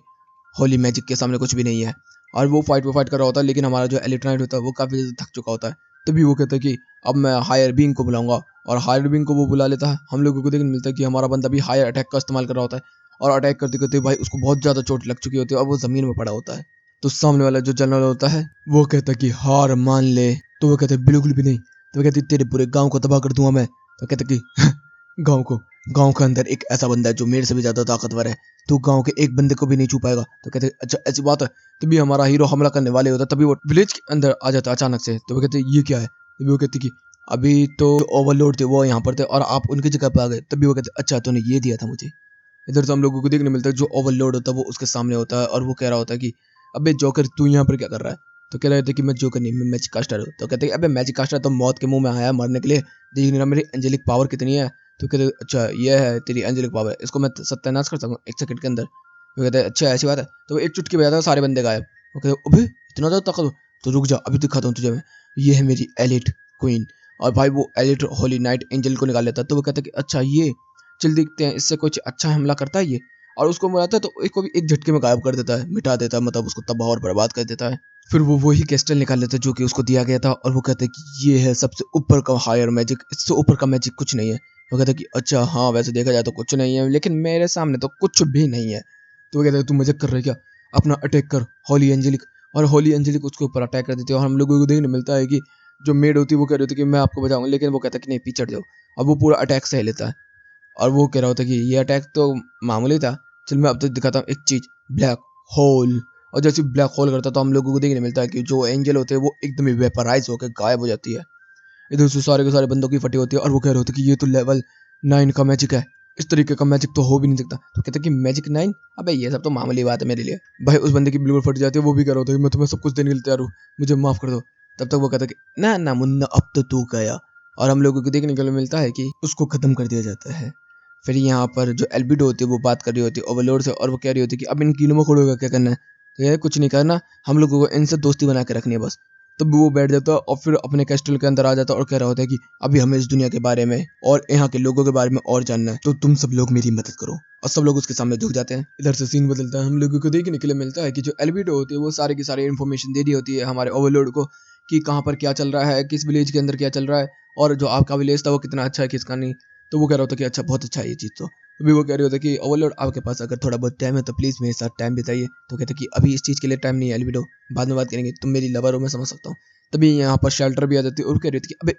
होली मैजिक के सामने कुछ भी नहीं है। और वो फाइट कर रहा होता है, लेकिन हमारा जो एलिट नाइट होता है वो काफी ज्यादा थक चुका होता है। तभी वो कहता है कि अब मैं हायर बीइंग को बुलाऊंगा और हायर बीइंग को वो बुला लेता है। हम लोगों को देखने मिलता है कि हमारा बंदा भी हायर अटैक का इस्तेमाल कर रहा होता है और अटैक करते करते भाई उसको बहुत ज्यादा चोट लग चुकी होती है और वो जमीन में पड़ा होता है। तो सामने वाला जो जनरल होता है वो कहता है कि हार मान ले। तो वो कहते हैं बिल्कुल भी नहीं। तो वो कहते हैं तेरे पूरे गांव को तबाह कर दूंगा मैं। तो कहते हैं कि गांव के अंदर एक ऐसा बंदा है जो मेरे से भी ज्यादा ताकतवर है, तो गांव के एक बंदे को भी नहीं छू पाएगा। तो कहते हैं अच्छा ऐसी बात है। तभी हमारा हीरो हमला करने वाले होता है, तभी वो विलेज के अंदर आ जाता है अचानक से। तो वो कहते हैं ये क्या है। तभी वो कहते हैं कि अभी तो ओवरलोड थे वो यहाँ पर थे और आप उनकी जगह पे आ गए। तभी वो कहते हैं अच्छा तूने ये दिया था मुझे। इधर से हम लोगों को देखने मिलता है जो ओवरलोड होता है वो उसके सामने होता है और वो कह रहा होता है कि अबे जोकर तू यहाँ पर क्या कर रहा है। तो कह रहे थे कि मैं जोकर नहीं, मैं मैजिक कास्टर हूँ। तो कहते हैं अबे मैजिक कास्टर तो मौत के मुंह में आया है मरने के लिए, देख नहीं मेरी एंजेलिक पावर कितनी है। तो कहते अच्छा ये है तेरी एंजेलिक पावर, इसको मैं सत्यानाश कर सकूँ 1 सेकंड के अंदर। तो कहते हैं अच्छा ऐसी बात है। तो वो एक चुटकी बजाता है सारे बंदे गायब। वो कहते अबे इतना ज़्यादा ताकत, तो रुक जा अभी दिखाता हूँ तुझे मैं। ये है मेरी एलिट क्वीन। और भाई वो एलिट होली नाइट एंजल को निकाल लेता है। तो वो कहता है कि अच्छा ये चल देखते हैं इससे कुछ अच्छा हमला करता है ये। और उसको मराता है तो इसको भी एक झटके में गायब कर देता है, मिटा देता है, मतलब उसको तबाह और बर्बाद कर देता है। फिर वो वही क्रिस्टल निकाल लेता है जो कि उसको दिया गया था और वो कहते हैं कि ये है सबसे ऊपर का हायर मैजिक, इससे ऊपर का मैजिक कुछ नहीं है। वो कहता है कि अच्छा हाँ वैसे देखा जाए तो कुछ नहीं है, लेकिन मेरे सामने तो कुछ भी नहीं है। तो वो कहता है तू मजाक कर रहा है क्या, अपना अटैक कर होली एंजेलिक। और होली एंजेलिक उसके ऊपर अटैक कर देती है और हम लोगों को देखने मिलता है कि जो मेड होती है वो कह रही होती है कि मैं आपको बचाऊंगा, लेकिन वो कहता है कि नहीं पीछे हट जाओ। अब वो पूरा अटैक सह लेता है और वो कह रहा होता है कि ये अटैक तो मामूली था, चल मैं अब तक दिखाता हूँ एक चीज, ब्लैक होल। और जैसे ब्लैक होल करता तो हम लोगों को देखने मिलता है कि जो एंजल होते हैं वो एकदम ही वेपराइज होकर गायब हो जाती है। इधर से सारे के सारे बंदों की फटी होती है और वो कह रहे होते हैं कि ये तो लेवल 9 का मैजिक है, इस तरीके का मैजिक तो हो भी नहीं सकता। तो कहते हैं कि मैजिक 9, अबे ये सब तो मामूली बात है मेरे लिए। भाई उस बंदे की बिल्कुल फट जाती है, वो भी कह रहा होता है कि मैं तुम्हें सब कुछ देने के लिए तैयार हूँ, मुझे माफ कर दो। तब तक वो कहता है कि ना ना मुन्ना अब तो तू गया। और हम लोगों को देखने के लिए मिलता है कि उसको खत्म कर दिया जाता है। फिर यहाँ पर जो एल्बिडो होती है वो बात कर रही होती है ओवरलोड से और वो कह रही होती है कि अब इन कीड़ों में खोड़ों का क्या करना है। तो यार कुछ नहीं करना, हम लोगों को इनसे दोस्ती बना के रखनी है बस। तब वो बैठ जाता है और फिर अपने कैस्टल के अंदर आ जाता है और कह रहा होता है कि अभी हमें इस दुनिया के बारे में और यहाँ के लोगों के बारे में और जानना है, तो तुम सब लोग मेरी मदद करो। और सब लोग उसके सामने झुक जाते हैं। इधर से सीन बदलता है, हम लोगों को देखने के लिए मिलता है कि जो एल्बिडो होती है वो सारी की सारी इन्फॉर्मेशन दे दी होती है हमारे ओवरलोड को कि कहाँ पर क्या चल रहा है, किस विलेज के अंदर क्या चल रहा है और जो आपका विलेज था वो कितना अच्छा है किसका नहीं। तो वो कह रहा होता है कि अच्छा बहुत अच्छा है ये चीज़। तो अभी वो कह रही होता है कि ओवरलोड आपके पास अगर थोड़ा बहुत टाइम है तो प्लीज़ मेरे साथ टाइम बिताइए। तो कहते कि अभी इस चीज़ के लिए टाइम नहीं है एल्बिडो, बाद में बात करेंगे, तुम मेरी लवर हो मैं समझ सकता हूँ। तभी यहाँ पर शेल्टर भी आ जाती है और कह रही थी कि अबे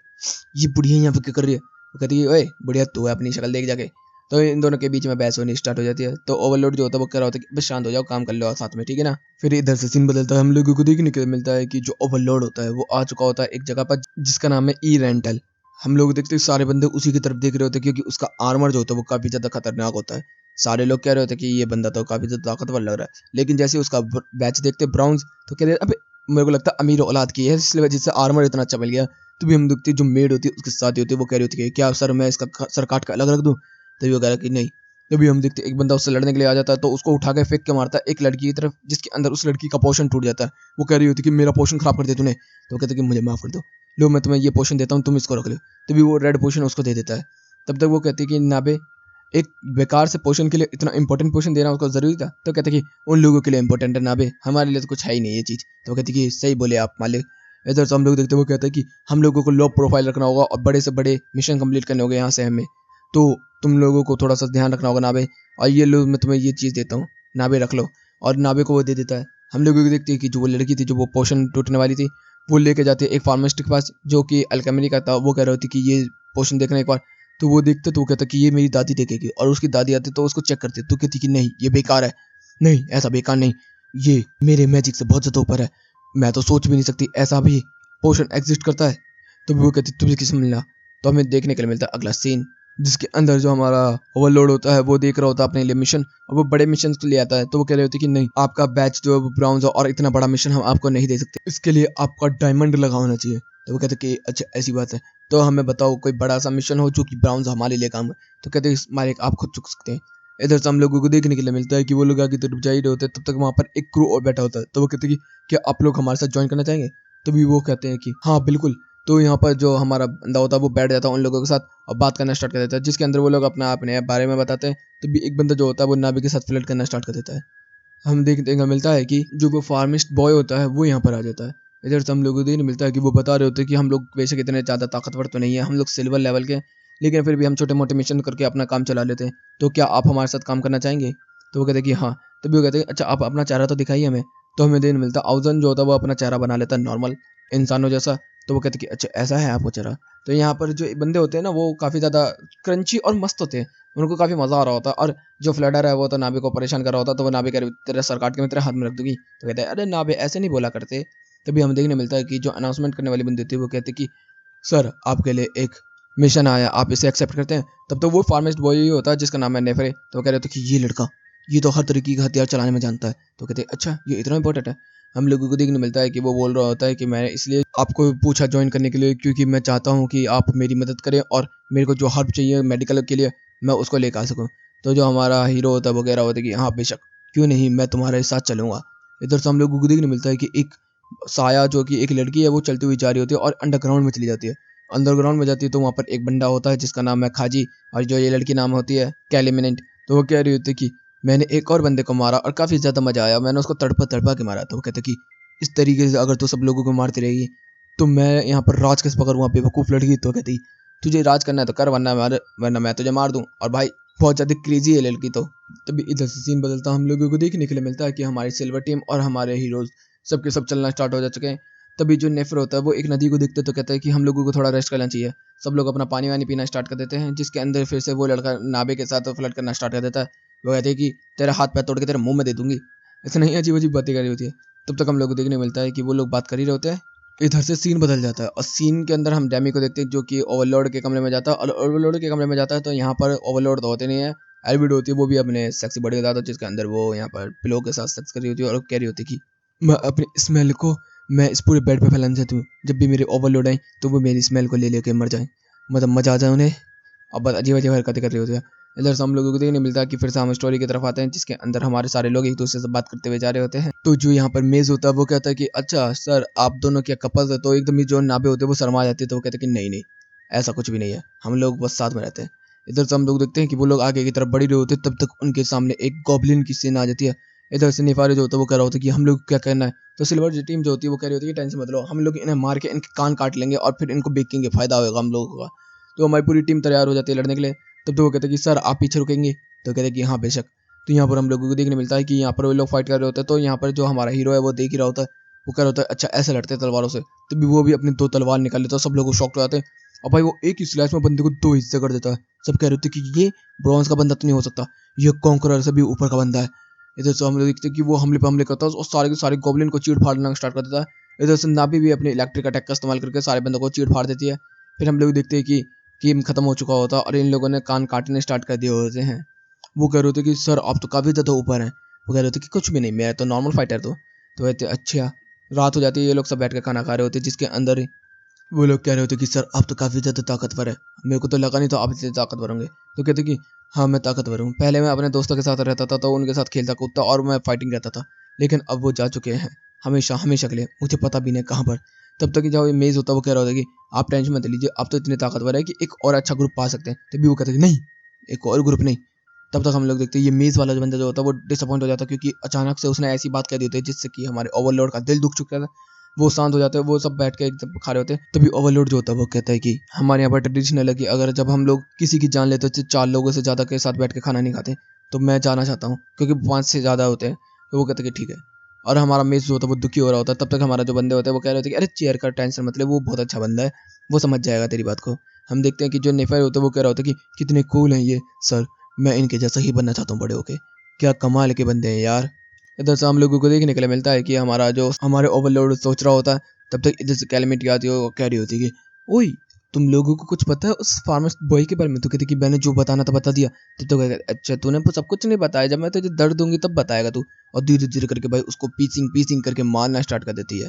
ये बुढ़िया यहाँ पर क्या कर रही है। वो कहती है ओए बुढ़िया तू है अपनी शक्ल देख जाके। तो इन दोनों के बीच में बहस होनी स्टार्ट हो जाती है। तो ओवरलोड जो होता है वो कह रहा होता है कि बस शांत हो जाओ, काम कर लो साथ में, ठीक है ना। फिर इधर से सीन बदलता है, हम लोगों को देखने के लिए मिलता है कि जो ओवरलोड होता है वो आ चुका होता है एक जगह पर जिसका नाम है ई रेंटल। हम लोग देखते हैं सारे बंदे उसी की तरफ देख रहे होते हैं क्योंकि उसका आर्मर जो होता है वो काफी ज्यादा खतरनाक होता है। सारे लोग कह रहे होते कि ये बंदा तो काफी ज्यादा ताकतवर लग रहा है, लेकिन जैसे उसका बैच देखते ब्राउन्स तो कह रहे अबे मेरे को लगता है अमीर औलाद की है, इसलिए वजह से आर्मर इतना अच्छा मिल गया। तो भी हम देखते जो मेड होती है उसके साथ होती है, वो कह रही होती है क्या सर मैं इसका सर काट के अलग रख दूं। तभी वो कह रहा कि नहीं। तभी हम देखते एक बंदा उससे लड़ने के लिए आ जाता है, तो उसको उठा के फेंक के मारता है एक लड़की की तरफ, जिसके अंदर उस लड़की का पोषण टूट जाता है। वो कह रही होती है कि मेरा पोषण खराब कर दिया तूने। तो वो कहते कि मुझे माफ कर दो, लो मैं तुम्हें ये पोषण देता हूँ, तुम इसको रख लो। तभी वो रेड पोषण उसको दे देता है। तब तक वो कहती है कि नाबे एक बेकार से पोषण के लिए इतना इंपॉर्टेंट पोषण देना उसको जरूरी था। तो कहते कि उन लोगों के लिए इंपॉर्टेंट है नाबे, हमारे लिए तो कुछ है ही नहीं ये चीज। तो कहती कि सही बोले आप मालिक। इधर से हम लोग देखते वो कहते हैं कि हम लोगों को लो प्रोफाइल रखना होगा और बड़े से बड़े मिशन कंप्लीट करने होंगे यहाँ से हमें, तो तुम लोगों को थोड़ा सा ध्यान रखना होगा नाबे। और ये लो मैं तुम्हें ये चीज़ देता हूँ, नाबे रख लो। और नाबे को वो दे देता है। हम लोगों को देखते हैं कि जो वो लड़की थी जो वो पोषण टूटने वाली थी, वो लेके जाती है एक फार्मासिस्ट के पास जो कि अल्केमी का था। वो कह रही थी कि ये पोषण देखना एक बार। तो वो देखते तो वो कहता कि ये मेरी दादी देखेगी, और उसकी दादी आती तो उसको चेक करती तो कहती कि नहीं ये बेकार है। नहीं ऐसा बेकार नहीं, ये मेरे मैजिक से बहुत ज़्यादा ऊपर है, मैं तो सोच भी नहीं सकती ऐसा भी पोषण एग्जिस्ट करता है। तो वो कहती तुझे किससे मिलना। तो हमें देखने के लिए मिलता है अगला सीन, जिसके अंदर जो हमारा ओवरलोड होता है वो देख रहा होता है अपने लिए मिशन, और वो बड़े मिशन के लिए आता है। तो वो कह रहे होते कि नहीं आपका बैच जो है वो ब्राउन्स और इतना बड़ा मिशन हम आपको नहीं दे सकते, इसके लिए आपका डायमंड लगा होना चाहिए। तो वो कहते कि अच्छा ऐसी बात है, तो हमें बताओ कोई बड़ा सा मिशन हो जो कि ब्राउन्स हमारे लिए काम है। तो कहते हैं मालिक आप खुद चुक सकते हैं। इधर से हम लोगों को देखने के लिए मिलता है कि वो लोग आगे तरफ जा ही रहे होते हैं, तब तक वहाँ पर एक क्रू और बैठा होता है। तो वो कहते हैं कि क्या आप लोग हमारे साथ ज्वाइन करना चाहेंगे। तभी वो कहते हैं कि हाँ बिल्कुल। तो यहाँ पर जो हमारा बंदा होता है वो बैठ जाता है उन लोगों के साथ और बात करना स्टार्ट कर देता है, जिसके अंदर वो लोग अपने बारे में बताते हैं। तो भी एक बंदा जो होता है वो नाबी के साथ फ्लर्ट करना स्टार्ट कर देता है। हम देखने को मिलता है कि जो वो फार्मिस्ट बॉय होता है वो यहाँ पर आ जाता है। इधर से हम लोगों को देखने मिलता है कि वो बता रहे होते हैं कि हम लोग बेशक इतने ज़्यादा ताकतवर तो नहीं है, हम लोग सिल्वर लेवल के, लेकिन फिर भी हम छोटे मोटे मिशन करके अपना काम चला लेते हैं। तो क्या आप हमारे साथ काम करना चाहेंगे। तो वो कहते हैं कि हाँ। तभी वो कहते हैं अच्छा आप अपना चेहरा तो दिखाइए हमें। तो हमें देखने मिलता है आउजन जो होता है वो अपना चेहरा बना लेता है नॉर्मल इंसानों जैसा। तो वो कहते हैं कि अच्छा ऐसा है आपको चेहरा। तो यहाँ पर जो बंदे होते हैं ना वो काफ़ी ज़्यादा क्रंची और मस्त होते हैं, उनको काफ़ी मज़ा आ रहा होता है। और जो फ्लडर है वो तो नाबी को परेशान कर रहा होता है। तो वो नाबी कह रही तेरा सर काट के मैं तेरे हाथ में रख दूंगी। तो कहते हैं अरे नाबी ऐसे नहीं बोला करते। तभी हमें देखने मिलता है कि जो अनाउंसमेंट करने वाली बंदी होती है वो कहते कि सर आपके लिए एक मिशन आया, आप इसे एक्सेप्ट करते हैं। तब तो वो फार्मिस्ट बॉय ही होता है जिसका नाम है नेफरे। तो वो कह रहे थे कि ये लड़का ये तो हर तरीके का हथियार चलाने में जानता है। तो कहते हैं अच्छा ये इतना इंपॉर्टेंट है। हम लोगों को देखने मिलता है कि वो बोल रहा होता है कि मैंने इसलिए आपको पूछा ज्वाइन करने के लिए क्योंकि मैं चाहता हूँ कि आप मेरी मदद करें और मेरे को जो हर्ब चाहिए मेडिकल के लिए मैं उसको लेकर आ सकूँ। तो जो हमारा हीरो होता है वो कह रहा होता है कि हाँ बेशक क्यों नहीं, मैं तुम्हारे साथ चलूँगा। इधर से हम लोगों को देखने मिलता है कि एक साया जो कि एक लड़की है वो चलती हुई जा रही होती है और अंडरग्राउंड में चली जाती है। अंडरग्राउंड में जाती है तो वहाँ पर एक बंदा होता है जिसका नाम है खाजी, और जो ये लड़की नाम होती है कैलिमिनेंट। तो वो कह रही होती है कि मैंने एक और बंदे को मारा और काफ़ी ज़्यादा मज़ा आया, मैंने उसको तड़पा तड़पा के मारा। तो वो कहते कि इस तरीके से अगर तू सब लोगों को मारती रहेगी तो मैं यहाँ पर राज कैसे पकड़ूँगा बेवकूफ़ लड़की। तो कहती तुझे राज करना है तो कर, वरना मैं तुझे मार दूँ। और भाई बहुत ज़्यादा क्रेजी है लड़की। तो तभी इधर से सीन बदलता हम लोगों को देखने के लिए मिलता है कि हमारी सिल्वर टीम और हमारे हीरोज़ सबके सब चलना स्टार्ट हो जा चुके हैं। तभी जो नेफर होता है वो एक नदी को देखते तो कहता है कि हम लोगों को थोड़ा रेस्ट करना चाहिए। सब लोग अपना पानी वानी पीना स्टार्ट कर देते हैं, जिसके अंदर फिर से वो लड़का नाबे के साथ फ्लर्ट करना स्टार्ट कर देता है। वो कहते हैं कि तेरा हाथ पैर तोड़ के तेरे मुंह में दे दूंगी। इतना ही अजीब अजीब बातें कर रही होती है। तब तक हम लोग को देखने मिलता है कि वो लोग बात कर ही रहे होते हैं। इधर से सीन बदल जाता है और सीन के अंदर हम डैमी को देखते हैं जो कि ओवरलोड के कमरे में जाता है। और ओवरलोड के कमरे में जाता है तो यहाँ पर ओवरलोड तो होते नहीं है, एल्विड होती है, वो भी अपने सेक्सी बॉडी के साथ, जिसके अंदर वो यहाँ पर पिलो के साथ सेक्स कर रही होती है और कह रही होती है कि मैं अपनी स्मेल को मैं इस पूरे बेड पे फैलाना चाहती हूँ, जब भी मेरे ओवरलोड आए तो वो मेरी स्मेल को ले लेके मर जाए, मतलब मजा आ जाए उन्हें। अब बस अजीब अजीब हरकतें कर रही होती है। इधर से हम लोगों को देखने मिलता है कि फिर से हम स्टोरी की तरफ आते हैं, जिसके अंदर हमारे सारे लोग एक दूसरे से बात करते हुए जा रहे होते हैं। तो जो यहाँ पर मेज होता है वो कहता है कि अच्छा सर आप दोनों क्या कपल्स है। तो एकदम ही जो नाबे होते हैं वो शर्मा जाती है। तो वो कहते हैं कि नहीं नहीं ऐसा कुछ भी नहीं है, हम लोग बस साथ में रहते हैं। इधर से हम लोग देखते हैं कि वो लोग आगे की तरफ बढ़ रहे होते हैं, तब तक उनके सामने एक गॉब्लिन की सीन आ जाती है। इधर से निफारे जो होता है वो कह रहा होता है कि हम लोग क्या करना है। तो सिल्वर जो टीम जो होती है वो कह रही होती है कि टेंशन मत लो, हम लोग इन्हें मार के इनके कान काट लेंगे और फिर इनको बेचेंगे, फायदा होगा हम लोगों का। तो हमारी पूरी टीम तैयार हो जाती है लड़ने के लिए। तब तो वो कहते हैं कि सर आप पीछे रुकेंगे। तो कहते हैं कि हाँ बेशक। तो यहाँ पर हम लोगों को देखने मिलता है कि यहाँ पर वो लोग फाइट कर रहे होते हैं। तो यहाँ पर जो हमारा हीरो है वो देख ही रहा होता है, वो कह रहा होता है अच्छा ऐसे लड़ते हैं तलवारों से। तभी वो भी अपनी 2 तलवार निकाल लेता है, सब लोग शॉक हो जाते हैं। और भाई वो एक ही स्लैश में बंदे को 2 हिस्से कर देता है। सब कह रहे होते हैं कि ये ब्रॉन्ज का बंदा तो नहीं हो सकता, ये कॉन्करर से भी ऊपर का बंदा है। इधर से हम लोग देखते हैं कि वो हमले पे हमले करता है और सारे के सारे गॉब्लिन को चीड़ फाड़ना स्टार्ट कर देता है। इधर से नाबी भी अपने इलेक्ट्रिक अटैक का इस्तेमाल करके सारे बंदों को चीड़ फाड़ देती है। फिर हम लोग देखते हैं कि गेम खत्म हो चुका होता है और इन लोगों ने कान काटने स्टार्ट कर दिए होते हैं। वो कह रहे थे कि सर आप तो काफ़ी ज़्यादा ऊपर हैं। वो कह रहे थे कि कुछ भी नहीं, मैं तो नॉर्मल फाइटर तो कहते अच्छा। रात हो जाती है, ये लोग सब बैठ के खाना खा रहे होते, जिसके अंदर ही वो लोग कह रहे होते कि सर आप तो काफ़ी ज़्यादा ताकतवर है, मेरे को तो लगा नहीं था आप इतने ताकतवर होंगे। तो कहते कि हाँ मैं ताकतवर हूँ, पहले मैं अपने दोस्तों के साथ रहता था तो उनके साथ खेलता कूदता और मैं फाइटिंग रहता था, लेकिन अब वो जा चुके हैं हमेशा हमेशा के लिए, मुझे पता भी नहीं कहाँ पर। तब तक कि जब ये मेज़ होता है वो कह रहा होता कि आप टेंशन मत लीजिए, आप तो इतने ताकतवर है कि एक और अच्छा ग्रुप पा सकते हैं। तभी वो कहते कि नहीं, एक और ग्रुप नहीं। तब तक हम लोग देखते हैं ये मेज़ वाला जो बंदा जो होता है वो डिसअपॉइंट हो जाता है, क्योंकि अचानक से उसने ऐसी बात कह दी होती है जिससे कि हमारे ओवरलॉर्ड का दिल दुख चुका था। वो शांत हो जाते हैं, वो सब बैठ के एकदम खा रहे होते हैं। तभी ओवरलॉर्ड जो होता है वो कहता है कि हमारे यहाँ पर ट्रेडिशनल है कि अगर जब हम लोग किसी की जान लेते हैं तो 4 लोगों से ज़्यादा के साथ बैठ के खाना नहीं खाते, तो मैं जाना चाहता हूँ क्योंकि 5 से ज़्यादा होते हैं। तो वो कहते हैं कि ठीक है। और हमारा मेस जो होता है वो दुखी हो रहा होता है, तब तक हमारा जो बंदे होते हैं वो कह रहे होते हैं कि अरे चेयर का टेंशन मत ले, वो बहुत अच्छा बंदा है, वो समझ जाएगा तेरी बात को। हम देखते हैं कि जो नेफर होता है वो कह रहा होता है कि कितने कूल हैं ये सर, मैं इनके जैसा ही बनना चाहता हूँ बड़े होके, क्या कमाल के बंदे हैं यार। इधर से हम लोगों को देखने के लिए मिलता है कि हमारा जो हमारे ओवरलोड सोच रहा होता है, तब तक इधर से कैलमिटी आती है, वो कह रही होती है कि ओए तुम लोगों को कुछ पता है उस फार्मर्स बॉय के बारे में। तो कहती कि मैंने जो बताना था बता दिया। तब तो कहता अच्छा तूने सब कुछ नहीं बताया, जब मैं तुझे दर्द दूंगी तब बताएगा तू। और धीरे धीरे करके भाई उसको पीसिंग पीसिंग करके मारना स्टार्ट कर देती है।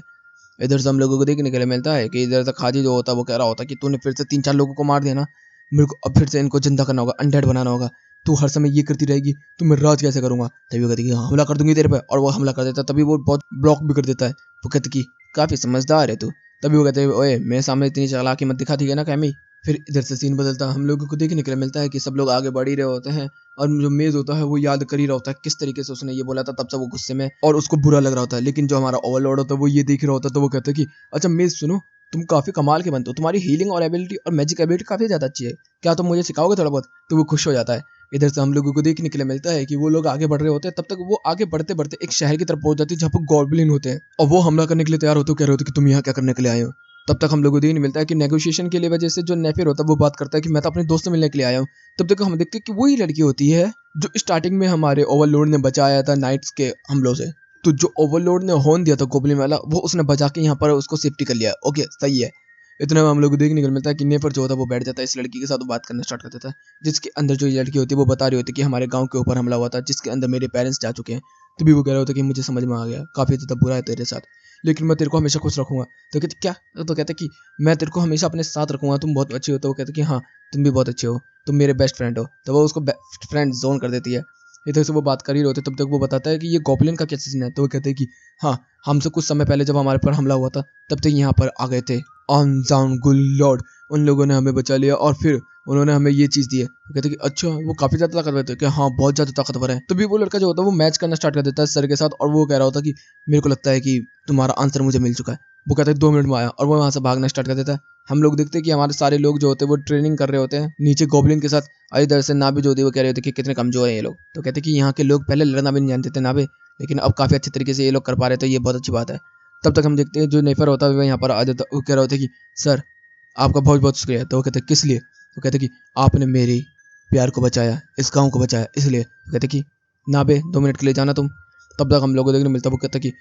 इधर से हम लोगों को देखने के लिए मिलता है कि इधर से खाजी जो होता है वो कह रहा होता है कि तूने फिर से 3-4 लोगों को मार दिया ना, मेरे को अब फिर से इनको जिंदा करना होगा, अनडेड बनाना होगा। तू हर समय ये करती रहेगी तो मैं राज कैसे करूंगा। तभी वो कहती कि हाँ, हमला कर दूंगी तेरे पे, और वो हमला कर देता है। तभी वो बहुत ब्लॉक भी कर देता है। वो कहती कि काफी समझदार है तू। तभी वो कहते हैं ओए मेरे सामने इतनी चालाकी मत दिखा, ठीक है ना कैमी। फिर इधर से सीन बदलता है, हम लोगों को देखने के लिए मिलता है कि सब लोग आगे बढ़ ही रहे होते हैं, और जो मेज़ होता है वो याद कर ही रहा होता है किस तरीके से उसने ये बोला था, तब से वो गुस्से में और उसको बुरा लग रहा होता है। लेकिन जो हमारा ओवरलॉर्ड होता है वो ये देख रहा होता है, तो वो कहता है कि अच्छा मेज़ सुनो, तुम काफ़ी कमाल के बनते हो, तुम्हारी हीलिंग और एबिलिटी और मैजिक एबिलिटी काफ़ी ज़्यादा अच्छी है, क्या तुम मुझे सिखाओगे थोड़ा बहुत। तो वो खुश हो जाता है। इधर से हम लोगों को देखने के लिए मिलता है कि वो लोग आगे बढ़ रहे होते हैं, तब तक वो आगे बढ़ते बढ़ते एक शहर की तरफ पहुंच जाती है जहाँ पर गॉब्लिन होते हैं, और वो हमला करने के लिए तैयार होते हो, कह रहे होते कि तुम यहाँ क्या करने के लिए आए हो। तब तक हम लोगों को देखने मिलता है कि नेगोशिएशन के लिए वजह से जो नेफिर होता है वो बात करता है कि मैं तो अपने दोस्त से मिलने के लिए आया हूँ। तब तक हम देखते हैं कि वही लड़की होती है जो स्टार्टिंग में हमारे ओवरलोड ने बचाया था नाइट्स के हमलों से। तो जो ओवरलोड ने हॉर्न दिया था गोब्लिन वाला, वो उसने बचा के यहाँ पर उसको सेफ्टी कर लिया। ओके सही है। इतने में हम लोग को देखने को मिलता है कि नेफर जो होता है वो बैठ जाता है इस लड़की के साथ, वो बात करना स्टार्ट कर देता है, जिसके अंदर जो ये लड़की होती है वो बता रही होती है कि हमारे गांव के ऊपर हमला हुआ था जिसके अंदर मेरे पेरेंट्स जा चुके हैं। तभी वो कह रहा होता है कि मुझे समझ में आ गया, काफ़ी ज़्यादा बुरा है तेरे साथ, लेकिन मैं तेरे को हमेशा खुश रखूंगा। तो कहते क्या, तो कहते कि मैं तेरे को हमेशा अपने साथ रखूंगा, तुम बहुत अच्छे हो। तो वो कहते कि हाँ तुम भी बहुत अच्छे हो, तुम मेरे बेस्ट फ्रेंड हो। तो वो उसको बेस्ट फ्रेंड जोन कर देती है। इधर से वो बात कर ही होते तब तक वो बताता है कि ये गॉब्लिन का क्या सीन है। तो वो कहते हैं कि हाँ हमसे कुछ समय पहले जब हमारे पर हमला हुआ था तब तक यहाँ पर आ गए थे ऑन गुल लॉर्ड, उन लोगों ने हमें बचा लिया और फिर उन्होंने हमें ये चीज़ दी है। तो कहते कि अच्छा वो काफ़ी ज़्यादा ताकतवर थे, कि हाँ बहुत ज़्यादा ताकतवर है। तभी वो लड़का जो होता है वो मैच करना स्टार्ट कर देता है सर के साथ, और वो कह रहा होता है कि मेरे को लगता है कि तुम्हारा आंसर मुझे मिल चुका है। वो कहता है 2 मिनट में आया, और वो वहाँ से भागना स्टार्ट कर देता है। हम लोग देखते हैं कि हमारे सारे लोग जो होते हैं वो ट्रेनिंग कर रहे होते हैं नीचे गॉब्लिन के साथ। और इधर से नाबी जो होती है वो कह रहे होते हैं कि कितने कमजोर हैं ये लोग। तो कहते हैं कि यहाँ के लोग पहले लड़ना भी नहीं जानते थे नाबे, लेकिन अब काफ़ी अच्छे तरीके से ये लोग कर पा रहे थे, ये बहुत अच्छी बात है। तब तक हम देखते हैं जो नेफर होता है वो यहाँ पर आ जाता है। वो कह रहा होता है कि सर आपका बहुत बहुत शुक्रिया। तो वो कहते हैं किस लिए। तो कहते हैं कि आपने मेरी प्यार को बचाया, इस गाँव को बचाया, इसलिए। तो कहते हैं कि नाबे 2 मिनट के लिए जाना तुम। तब तक हम लोगों को देखने मिलता है वो कहता है कि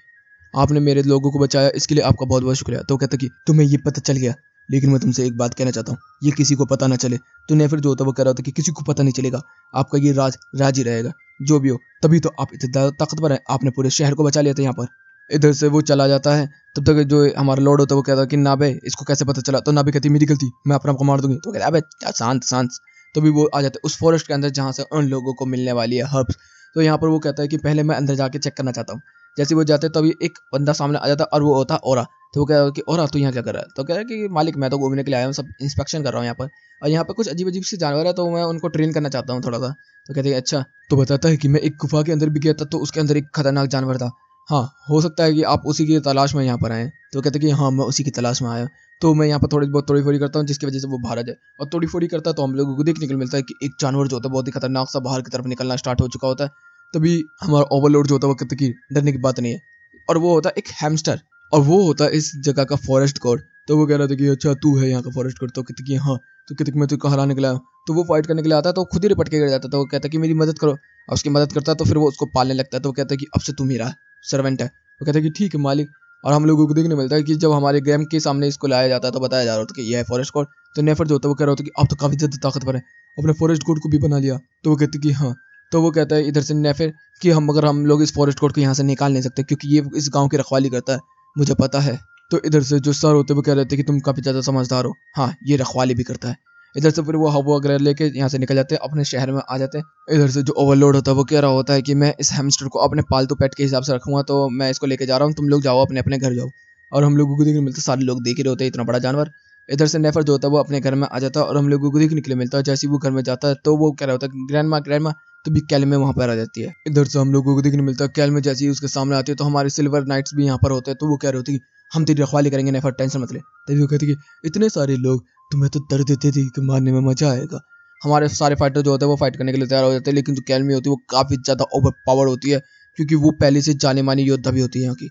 आपने मेरे लोगों को बचाया, इसके लिए आपका बहुत बहुत शुक्रिया। तो कहता कि तुम्हें ये पता चल गया, लेकिन मैं तुमसे एक बात कहना चाहता हूँ, ये किसी को पता ना चले। तो नेफर जो होता है वो कह रहा था कि किसी को पता नहीं चलेगा, आपका ये राज राज ही रहेगा, जो भी हो। तभी तो आप इतने ज़्यादा ताकतवर हैं, आपने पूरे शहर को बचा लिया था यहाँ पर। इधर से वो चला जाता है। तब तक जो हमारा लॉर्ड होता है वो कहता है कि नाबे इसको कैसे पता चला। तो नाबे कहती मेरी गलती, मैं अपने आप को मार दूंगी। तो कहता है अबे शांत शांत। तभी वो आ जाते हैं उस फॉरेस्ट के अंदर जहाँ से उन लोगों को मिलने वाली है हर्ब्स। तो यहाँ पर वो कहता है कि पहले मैं अंदर जाके चेक करना चाहता हूँ। जैसे वो जाते तभी एक बंदा सामने आ जाता है, और वो होता ओरा। तो वो कह रहा है कि ओरा तू यहाँ क्या कर रहा है। तो कह रहा है कि मालिक मैं तो घूमने के लिए आया हूँ, सब इंस्पेक्शन कर रहा हूँ यहाँ पर, और यहाँ पर कुछ अजीब अजीब से जानवर है तो मैं उनको ट्रेन करना चाहता हूँ थोड़ा सा। तो कहते हैं अच्छा। तो बताता है कि मैं एक गुफा के अंदर भी गया था, तो उसके अंदर एक खतरनाक जानवर था। हाँ हो सकता है कि आप उसी की तलाश में यहाँ पर आए। तो कहते हैं कि हाँ मैं उसी की तलाश में आया, तो मैं यहाँ पर थोड़ी बहुत तोड़ी फोड़ी करता हूँ जिसकी वजह से वो बाहर आ जाए। और तोड़ी फोड़ी करता है तो हम लोगों को देखने को मिलता है कि एक जानवर जो होता है बहुत ही खतरनाक सा बाहर की तरफ निकलना स्टार्ट हो चुका होता है। तभी हमारा ओवरलोड जो होता है वो कहते कि डरने की बात नहीं है, और वो होता है एक हैमस्टर, और वो होता है इस जगह का फॉरेस्ट गॉड। तो वो कह रहा था कि अच्छा तू है यहाँ का फॉरेस्ट गॉड। तो कहते कि हाँ। तो कहते कि मैं तुझको हराने के लिए आया हूँ। तो वो फाइट करने के लिए आता है तो खुद ही रिपट के गिर जाता है। तो वो कहता है कि मेरी मदद करो, और उसकी मदद करता है तो फिर वो उसको पालने लगता है। तो वो कहता है कि अब से तू मेरा सर्वेंट है। वो कहता है कि ठीक है मालिक। और हम लोगों को देखने मिलता है कि जब हमारे गेम के सामने इसको लाया जाता है तो बताया जा रहा था कि यह है फॉरेस्ट गॉड। तो नेफर जो होता है वो कह रहा होता है कि आप तो काफ़ी ज़्यादा ताकतवर है, अपने फॉरेस्ट गॉड को भी बना लिया। तो वो कहते कि हाँ तो वो कहता है इधर से नेफर कि हम लोग इस फॉरेस्ट कोर्ट को यहाँ से निकाल नहीं सकते क्योंकि ये इस गांव की रखवाली करता है, मुझे पता है। तो इधर से जो सर होते हैं वो कह रहे थे कि तुम काफ़ी ज़्यादा समझदार हो, हाँ ये रखवाली भी करता है। इधर से फिर वो हवा वगैरह लेके यहाँ से निकल जाते हैं, अपने शहर में आ जाते हैं। इधर से जो ओवरलोड होता है वो कह रहा होता है कि मैं इस हैमस्टर को अपने पालतू पेट के हिसाब से रखूंगा, तो मैं इसको लेके जा रहा हूँ, तुम लोग जाओ अपने अपने घर जाओ। और हम लोगों को देखने मिलता है सारे लोग देख ही रहे होते हैं इतना बड़ा जानवर। इधर से नेफर जो होता है वो अपने घर में आ जाता है और हम लोगों को देखने के लिए मिलता है। जैसे ही वो घर में जाता है तो वो कह रहा होता है ग्रैंडमा ग्रैंडमा, तो भी कैलमे वहाँ पर आ जाती है। इधर से हम लोगों को देखने मिलता है कैलमे जैसे ही उसके सामने आती है तो हमारे सिल्वर नाइट्स भी यहाँ पर होते हैं। तो वो कह रहे होते हैं कि हम तेरी रखवाली करेंगे नेफर, टेंशन मत ले। तभी वो कहती है कि इतने सारे लोग, तुम्हें तो दर्द देते थे कि मारने में मजा आएगा। हमारे सारे फाइटर जो होते हैं वो फाइट करने के लिए तैयार हो जाते हैं, लेकिन जो कैलमी होती है वो काफ़ी ज़्यादा ओवर पावर होती है क्योंकि वो पहले से जाने मानी योद्धा भी होती है यहाँ की।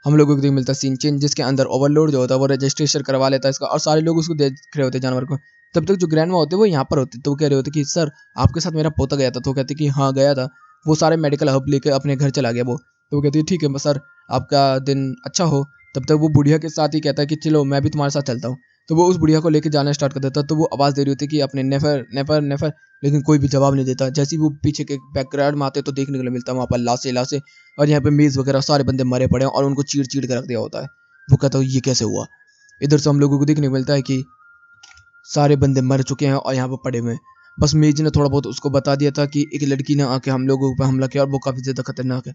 हम लोगों को मिलता है सीन चेंज जिसके अंदर ओवरलोड जो होता है वो रजिस्ट्रेशन करवा लेता है इसका और सारे लोग उसको देख रहे होते हैं जानवर को। तब तक जो ग्रैंडमा होते हैं वो यहाँ पर होते, तो वो कह रहे होते कि सर आपके साथ मेरा पोता गया था। तो वो कहते कि हाँ गया था, वो सारे मेडिकल हब लेके अपने घर चला गया वो। तो वो कहती है ठीक है सर, आपका दिन अच्छा हो। तब तक वो बुढ़िया के साथ ही कहता है कि चलो मैं भी तुम्हारे साथ चलता हूँ। तो वो उस बुढ़िया को लेके जाना स्टार्ट कर देता है। तो वो आवाज़ दे रही होती है कि अपने नेफर नेफर नेफर, लेकिन कोई भी जवाब नहीं देता। जैसे ही वो पीछे के बैकग्राउंड में आते तो देखने को मिलता है वहाँ पर लाशें लाशें और यहाँ पे मेज़ वगैरह सारे बंदे मरे पड़े हैं और उनको चीर चीर के रख दिया होता है। वो कहता है ये कैसे हुआ। इधर से हम लोगों को देखने को मिलता है कि सारे बंदे मर चुके हैं और यहाँ पर पड़े हुए हैं। बस मेज ने थोड़ा बहुत उसको बता दिया था कि एक लड़की ने आके हम लोगों पर हमला किया और वो काफ़ी ज़्यादा खतरनाक है।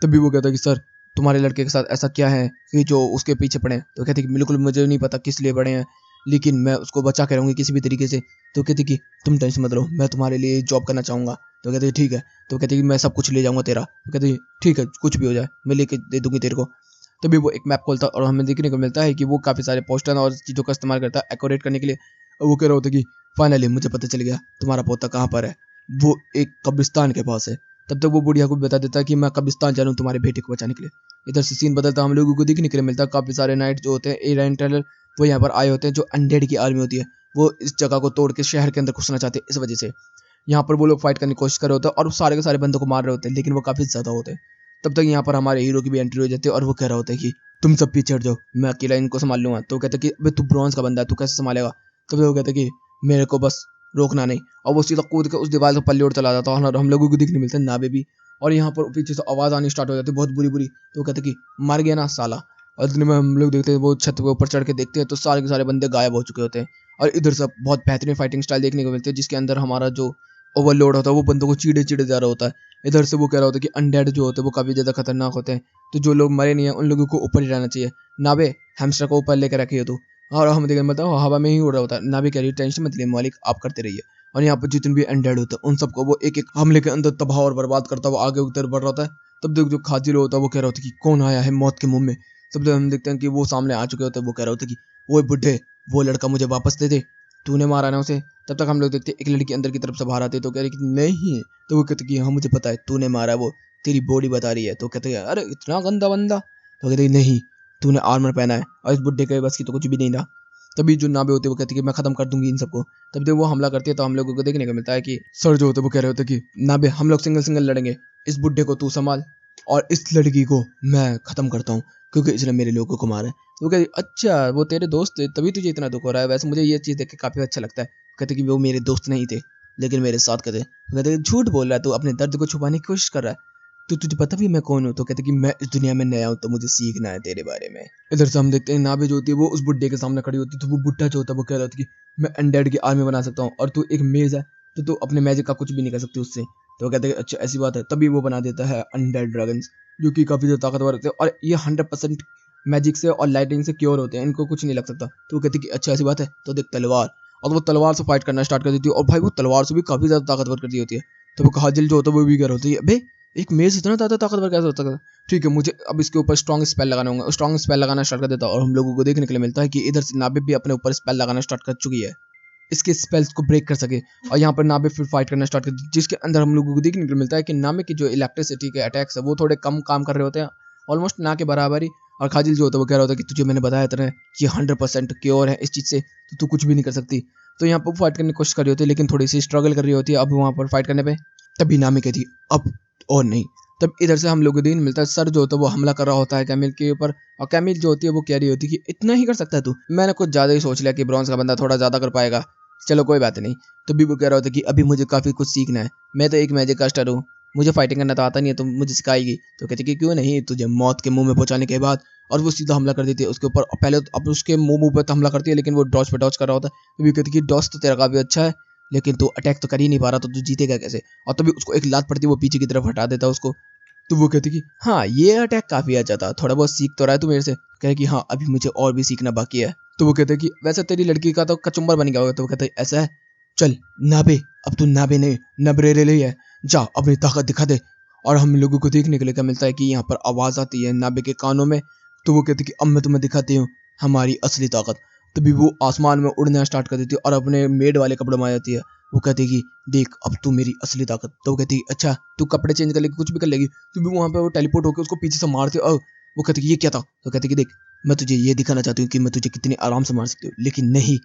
तभी वो कहता है कि सर तुम्हारे लड़के के साथ ऐसा क्या है कि जो उसके पीछे पड़े हैं। तो कहते कि बिल्कुल मुझे नहीं पता किस लिए पड़े हैं, लेकिन मैं उसको बचा के रहूँगी किसी भी तरीके से। तो कहते कि तुम टेंशन मत लो, मैं तुम्हारे लिए जॉब करना चाहूँगा। तो कहते ठीक है। तो कहते कि मैं सब कुछ ले जाऊँगा तेरा। तो कहते ठीक है कुछ भी हो जाए मैं लेके दे दूँगी तेरे को। तभी वो एक मैप खोलता है और हमें देखने को मिलता है कि वो काफ़ी सारे पोस्टर और चीज़ों का इस्तेमाल करता है एक्यूरेट करने के लिए। और वो कह रहा होता है कि फाइनली मुझे पता चल गया तुम्हारा पोता कहाँ पर है, वो एक कब्रिस्तान के पास है। तब तक वो बुढ़िया को बता देता है कि मैं कब्रिस्तान जा रहा हूँ तुम्हारे बेटे को बचाने के लिए। इधर से सीन बदलता हम लोगों को देखने के लिए मिलता है काफ़ी सारे नाइट जो होते हैं एराइन टेलर वो यहाँ पर आए होते हैं। जो अनडेड की आर्मी होती है वो इस जगह को तोड़ के शहर के अंदर घुसना चाहते हैं। इस वजह से यहाँ पर वो लोग फाइट करने की कोशिश कर रहे होते हैं और सारे के सारे बंदों को मार रहे होते हैं, लेकिन वो काफ़ी ज़्यादा होते हैं। तब तक यहाँ पर हमारे हीरो की भी एंट्री हो जाती है और वो कह रहा होता है कि तुम सब पीछे हट जाओ, मैं अकेला इनको संभाल लूंगा। तो कहते कि अबे तू ब्रॉन्ज का बंदा है, तू कैसे संभालेगा। तब वो कहते कि मेरे को बस रोकना नहीं, और वो सीधा कूद के उस दीवार से पल्ले उड़ चला जाता है और हम लोगों को दिखने मिलते हैं नावे भी। और यहाँ पर पीछे से आवाज़ आनी स्टार्ट हो जाती है बहुत बुरी बुरी। तो वो कहते कि मर गया ना साला। और इतने में हम लोग देखते हैं वो छत के ऊपर चढ़ के देखते हैं तो सारे के सारे बंदे गायब हो चुके होते हैं। और इधर से बहुत बेहतरीन फाइटिंग स्टाइल देखने को मिलती है जिसके अंदर हमारा जो ओवरलोड होता है वो बंदों को चीड़े चीड़े जा रहा होता है। इधर से वो कह रहा होता है कि अनडेड जो होते हैं वो काफ़ी ज़्यादा खतरनाक होते हैं, तो जो लोग मरे नहीं हैं उन लोगों को ऊपर ही रहना चाहिए। नाबे हैमस्टर को ऊपर लेकर रखिए तू। और हम देखें मतलब हवा में ही उड़ रहा होता है। नाबे कह रही टेंशन मत लिए मालिक, आप करते रहिए। और यहाँ पर जितने भी अनडेड होते हैं उन सबको वो एक एक हमले के अंदर तबाह और बर्बाद करता हुआ आगे उधर बढ़ रहा होता है। तब तक जो खाजिल होता है वो कह रहा होता है कि कौन आया है मौत के मुंह में। तब तक हम देखते हैं कि वो सामने आ चुके होते हैं। वो कह रहा होता है कि वो बुढ़े वो लड़का मुझे वापस दे दे, तूने मारा ना उसे। तब तक हम लोग देखते हैं एक लड़की अंदर की तरफ से बाहर आती है तो कह रही कि नहीं। तो वो कहते कि हाँ मुझे पता है तूने मारा, वो तेरी बॉडी बता रही है। तो कहते हैं अरे इतना गंदा बंदा। तो कहते नहीं तूने आर्मर पहना है और इस बुड्ढे के बस की तो कुछ भी नहीं था। तभी जो नाबे होते वो कहती है कि मैं खत्म कर दूंगी इन सबको। तब जब वो हमला करती है तो हम लोगों को देखने को मिलता है कि सर जो होते वो कह रहे होते कि नाबे हम लोग सिंगल सिंगल लड़ेंगे, इस बुड्ढे को तू संभाल और इस लड़की को मैं खत्म करता हूँ क्योंकि इसने मेरे लोगों को मारा है। तो वो कहती अच्छा वो तेरे दोस्त थे तभी तुझे इतना दुख हो रहा है। वैसे मुझे ये चीज़ देख के काफ़ी अच्छा लगता है। कहते कि वो मेरे दोस्त नहीं थे लेकिन मेरे साथ कहते। कहते झूठ बोल रहा है, तू अपने दर्द को छुपाने की कोशिश कर रहा है, तो तुझे पता भी मैं कौन हूँ। तो कहते कि मैं इस दुनिया में नया हूँ तो मुझे सीखना है तेरे बारे में। इधर से हम देखते हैं नाबे जो होती है वो उस बुड्ढे के सामने खड़ी होती है। तो वो बुड्ढा जो होता है वो कह रहा था कि मैं अनडेड की आर्मी बना सकता हूँ और तू एक मेज है तो तू अपने मैजिक का कुछ भी नहीं कर सकती उससे। तो कहते हैं अच्छा ऐसी बात है। तभी वो बना देता है अनडेड ड्रैगन्स जो कि काफ़ी ज़्यादा ताकतवर होते हैं और ये 100% मैजिक से और लाइटिंग से क्योर होते हैं, इनको कुछ नहीं लग सकता। तो वो कहती कि अच्छा ऐसी बात है तो देख तलवार। और वो तलवार से फाइट करना स्टार्ट कर देती है और भाई वो तलवार से भी काफ़ी ज़्यादा ताकतवर कर दी होती है। तो वो काजिल जो होता है वो भी कह रहा होता है अबे एक मेज इतना ज़्यादा ताकतवर कैसे होता है। ठीक है मुझे अब इसके ऊपर स्ट्रॉन्ग स्पेल लगाना होगा। स्ट्रॉन्ग स्पेल लगाना स्टार्ट कर देता है और हम लोगों को देखने के लिए मिलता है कि इधर से नाबे भी अपने ऊपर स्पेल लगाना स्टार्ट कर चुकी है इसके स्पेल्स को ब्रेक कर सके। और यहाँ पर नाबे फिर फाइट करना स्टार्ट कर दी जिसके अंदर हम लोगों को देखने के लिए मिलता है कि नाबे की जो इलेक्ट्रिसिटी के अटैक्स है वो थोड़े कम काम कर रहे होते हैं, ऑलमोस्ट ना के बराबर ही। और खाजिल जो होता है वो कह रहा होता है कि तुझे मैंने बताया था कि 100% क्योर है इस चीज़ से तो तू कुछ भी नहीं कर सकती। तो यहाँ पर फाइट करने की कोशिश कर रही होती है लेकिन थोड़ी सी स्ट्रगल कर रही होती है अब वहाँ पर फाइट करने पर। तभी नामी कहती अब और नहीं। तब इधर से हम लोगों को दिन मिलता है सर जो होता है वो हमला कर रहा होता है कैमिल के ऊपर। और कैमिल जो होती है वो कह रही होती है कि इतना ही कर सकता है तू। मैंने कुछ ज़्यादा ही सोच लिया कि ब्रॉन्ज का बंदा थोड़ा ज़्यादा कर पाएगा, चलो कोई बात नहीं। तो भी वो कह रहा होता है कि अभी मुझे काफ़ी कुछ सीखना है, मैं तो एक मैजिक कास्टर हूँ, मुझे फाइटिंग करना तो आता नहीं है, तुम मुझे सिखाएगी। तो कहती कि क्यों नहीं, तुझे मौत के मुंह में पहुंचाने के बाद। और वो सीधा हमला कर देती है उसके ऊपर। पहले तो अब उसके मुंह पे तो हमला करती है, लेकिन वो डॉज पे डॉज कर रहा होता है। तो भी कहती कि डॉज तो तेरा काफ़ी अच्छा है, लेकिन तू अटैक तो कर ही नहीं पा रहा, तो तू जीतेगा कैसे। और तभी उसको एक लात पड़ती है, वो पीछे की तरफ हटा देता है उसको। तो वो कहती कि हाँ ये अटैक काफ़ी अच्छा था, थोड़ा बहुत सीख तो रहा है तू मेरे से। कहे कि हाँ अभी मुझे और भी सीखना बाकी है। तो वो कहते हैं कि वैसे तेरी लड़की का तो कचुम्बर बन गया होगा। तो वो कहते हैं ऐसा है, चल नाबे, अब तू नाबे नहीं नबरेरे है, जा अपनी ताकत दिखा दे। और हम लोगों को देखने के लिए क्या मिलता है कि यहाँ पर आवाज़ आती है नाबे के कानों में। तो वो कहते हैं कि अब मैं तुम्हें दिखाती हूँ हमारी असली ताकत। तभी वो आसमान में उड़ना स्टार्ट कर देती है और अपने मेड वाले कपड़ों में आ जाती है। वो कहती है कि देख अब तू मेरी असली ताकत। तो वो कहती है अच्छा तू कपड़े चेंज कर लेगी, कुछ भी कर लेगी। तो भी वहाँ पे वो टेलीपोर्ट होकर उसको पीछे से मारती है। और वो कहती है ये क्या था। तो कहती है कि देख मैं तुझे ये दिखाना चाहती हूँ कि मैं तुझे कितनी आराम से मार सकती हूँ, लेकिन नहीं,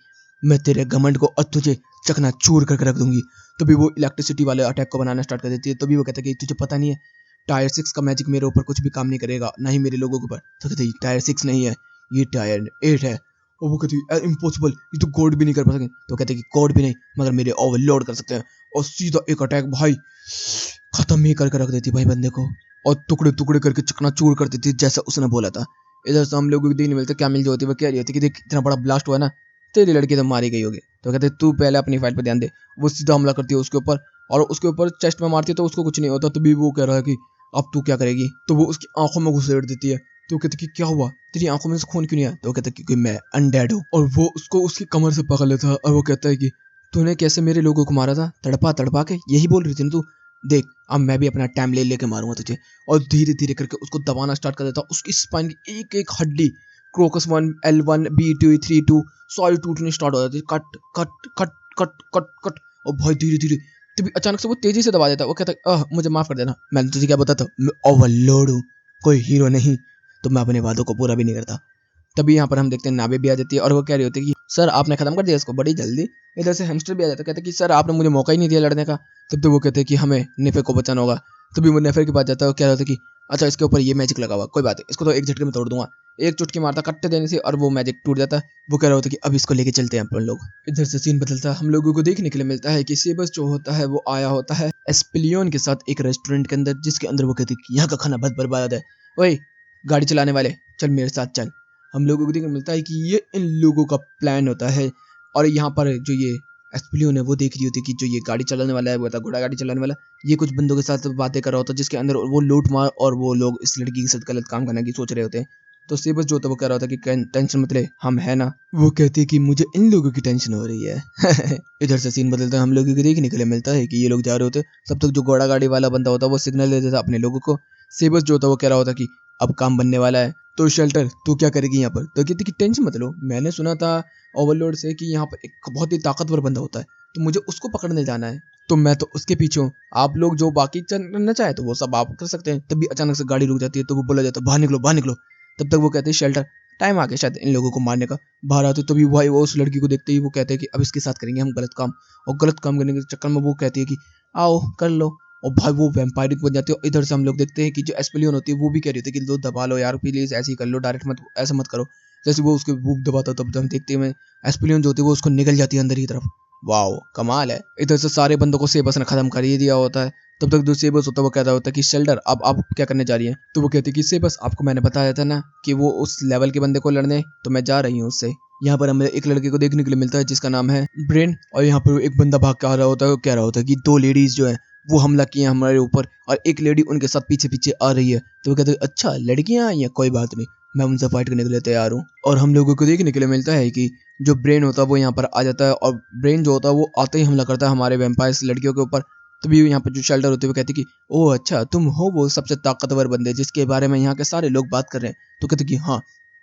मैं तेरे घमंड को और तुझे चकनाचूर करके रख दूंगी। तभी वो इलेक्ट्रिसिटी वाले अटैक को बनाना स्टार्ट कर देती है। तभी वो कहता है कि तुझे पता नहीं है टायर 6 का मैजिक मेरे ऊपर कुछ भी काम नहीं करेगा, ना ही मेरे लोगों के ऊपर। तो कहते हैं टायर 6 नहीं है, ये टायर 8 है। और वो कहती है इम्पॉसिबल, ये तो कोड भी नहीं कर पाएंगे। तो कहते हैं कि कोड भी नहीं मगर मेरे ओवरलोड कर सकते हैं। और सीधा एक अटैक भाई खत्म ही करके रख देती भाई बंदे को, और टुकड़े टुकड़े करके चकनाचूर कर देती जैसा उसने बोला था। इधर से हम लोगों को देखने मिलता क्या मिल जो होती है, वो कह रही होती कि देख इतना बड़ा ब्लास्ट हुआ ना, तेरी लड़की तो मारी गई होगी। तो कहते तू पहले अपनी फाइट पे ध्यान दे। वो सीधा हमला करती है उसके ऊपर और उसके ऊपर चेस्ट में मारती है, तो उसको कुछ नहीं होता। तभी वो कह रहा है कि अब तू क्या करेगी। तो वो उसकी आंखों में घुसेड़ देती है। तो कहते कि क्या हुआ, तेरी आंखों में से खून क्यों नहीं आया। तो कहते क्योंकि मैं अनडेड हूँ। और वो उसको उसकी कमर से पकड़ लेता है और वो कहता है कि तूने कैसे मेरे लोगों को मारा था, तड़पा तड़पा के, यही बोल रही थी ना तू, देख अब मैं भी अपना टाइम ले लेके मारूंगा तुझे। और धीरे धीरे करके उसको दबाना स्टार्ट कर देता। उसकी स्पाइन की एक एक हड्डी क्रोकस 1 L1 B2 3 2 सारी टूटनी स्टार्ट हो जाती है। Cut cut cut cut cut cut. और भाई धीरे धीरे तभी अचानक से वो तेजी से दबा देता है। वो कहता है मुझे माफ कर देना, मैंने तुझे क्या बताया था, मैं ओवरलोड हूँ, कोई हीरो नहीं, तो मैं अपने वादों को पूरा भी नहीं करता। तभी यहाँ पर हम देखते हैं नाबे भी आ जाती है और वो कह रही होती है कि सर आपने खत्म कर दिया इसको बड़ी जल्दी। इधर से हेमस्टर भी आ जाता है, कहते हैं कि सर आपने मुझे मौका ही नहीं दिया लड़ने का। तब तो वो कहते हैं कि हमें नेफे को बचाना होगा। तभी वो नेफे के पास जाता है और कह रहा होता है कि अच्छा इसके ऊपर ये मैजिक लगा हुआ, कोई बात है, इसको तो एक झटके में तोड़ दूंगा। एक चुटकी मारता कट्टे देने से और वो मैजिक टूट जाता है। वो कह रहा होता है कि अब इसको लेके चलते हैं अपन लोग। इधर से सीन बदलता है, हम लोगों को देखने के लिए मिलता है कि सेबस जो होता है वो आया होता है एस्पिलियन के साथ एक रेस्टोरेंट के अंदर, जिसके अंदर वो कहते हैं कि यहाँ का खाना बहुत बर्बाद है, ओए गाड़ी चलाने वाले चल मेरे साथ चल। हम लोगों को देखने को मिलता है कि ये इन लोगों का प्लान होता है। और यहाँ पर जो ये एस्पिलियन है वो देख रही होती है कि जो ये गाड़ी चलाने वाला है, वो था घोड़ा गाड़ी चलाने वाला, ये कुछ बंदों के साथ बातें कर रहा होता है, जिसके अंदर वो लूट मार और वो लोग इस लड़की के साथ गलत काम करने की सोच रहे होते हैं। तो सेबस जो होता है वो कह रहा होता है कि टेंशन मत ले, हम है ना। वो कहती है कि मुझे इन लोगों की टेंशन हो रही है। इधर से सीन बदलता है, हम लोगों को देखने के लिए मिलता है कि ये लोग जा रहे होते, तब तक जो घोड़ा गाड़ी वाला बंदा होता है वो सिग्नल दे देता अपने लोगों को। सेबस जो होता है वो कह रहा होता कि अब काम बनने वाला है, तो शेल्टर तू क्या करेगी यहाँ पर। तो कहती कि टेंशन मत लो, मैंने सुना था ओवरलोड से कि यहाँ पर एक बहुत ही ताकतवर बंदा होता है, तो मुझे उसको पकड़ने जाना है, तो मैं तो उसके पीछे हूँ। आप लोग जो बाकी करना चाहे तो वो सब आप कर सकते हैं। तभी अचानक से गाड़ी रुक जाती है, तो वो बोला जाता है बाहर निकलो बाहर निकलो। तब तक वो कहते हैं शेल्टर टाइम आ गया शायद इन लोगों को मारने का। बाहर आते तभी भाई वो उस लड़की को देखते ही वो कहते हैं कि अब इसके साथ करेंगे हम गलत काम। और गलत काम करने के चक्कर में वो कहती है कि आओ कर लो। और भाई वो वैम्पायरिक बन जाती है। और इधर से हम लोग देखते हैं कि जो एस्पेलियन होती है वो भी कह रही होती है कि लो दबा लो यार प्लीज, ऐसे ही कर लो, डायरेक्ट मत ऐसे मत करो। जैसे वो उसके बूक दबाता तब हम देखते हैं एस्पेलियन जो होती है वो उसको निकल जाती है अंदर की तरफ। वाओ कमाल है। इधर से सारे बंदों को सेबस ने खत्म कर ही दिया होता है। तब तक जो सेबस होता है वो कहता होता है कि शेल्टर अब आप क्या करने जा रही है। तो वो कहती है कि सेबस आपको मैंने बताया था ना कि वो उस लेवल के बंदे को लड़ने, तो मैं जा रही हूँ उससे। यहाँ पर हमें एक लड़के को देखने के लिए मिलता है जिसका नाम है ब्रेन। और यहाँ पर एक बंदा भाग के आ रहा होता है, कह रहा होता है कि दो लेडीज जो है वो हमला किए हमारे ऊपर और एक लेडी उनके साथ पीछे पीछे आ रही है। तो वो कहते हैं अच्छा लड़कियां आई हैं, कोई बात नहीं, मैं उनसे फाइट करने के लिए तैयार हूँ। और हम लोगों को देखने के लिए मिलता है कि जो ब्रेन होता है वो यहाँ पर आ जाता है और ब्रेन जो होता है वो आते ही हमला करता है हमारे वैम्पायर्स लड़कियों के ऊपर। तभी यहाँ पर जो शेल्टर होते हैं वो कहती कि ओह अच्छा तुम हो वो सबसे ताकतवर बंदे जिसके बारे में यहाँ के सारे लोग बात कर रहे हैं। तो कहते कि हाँ।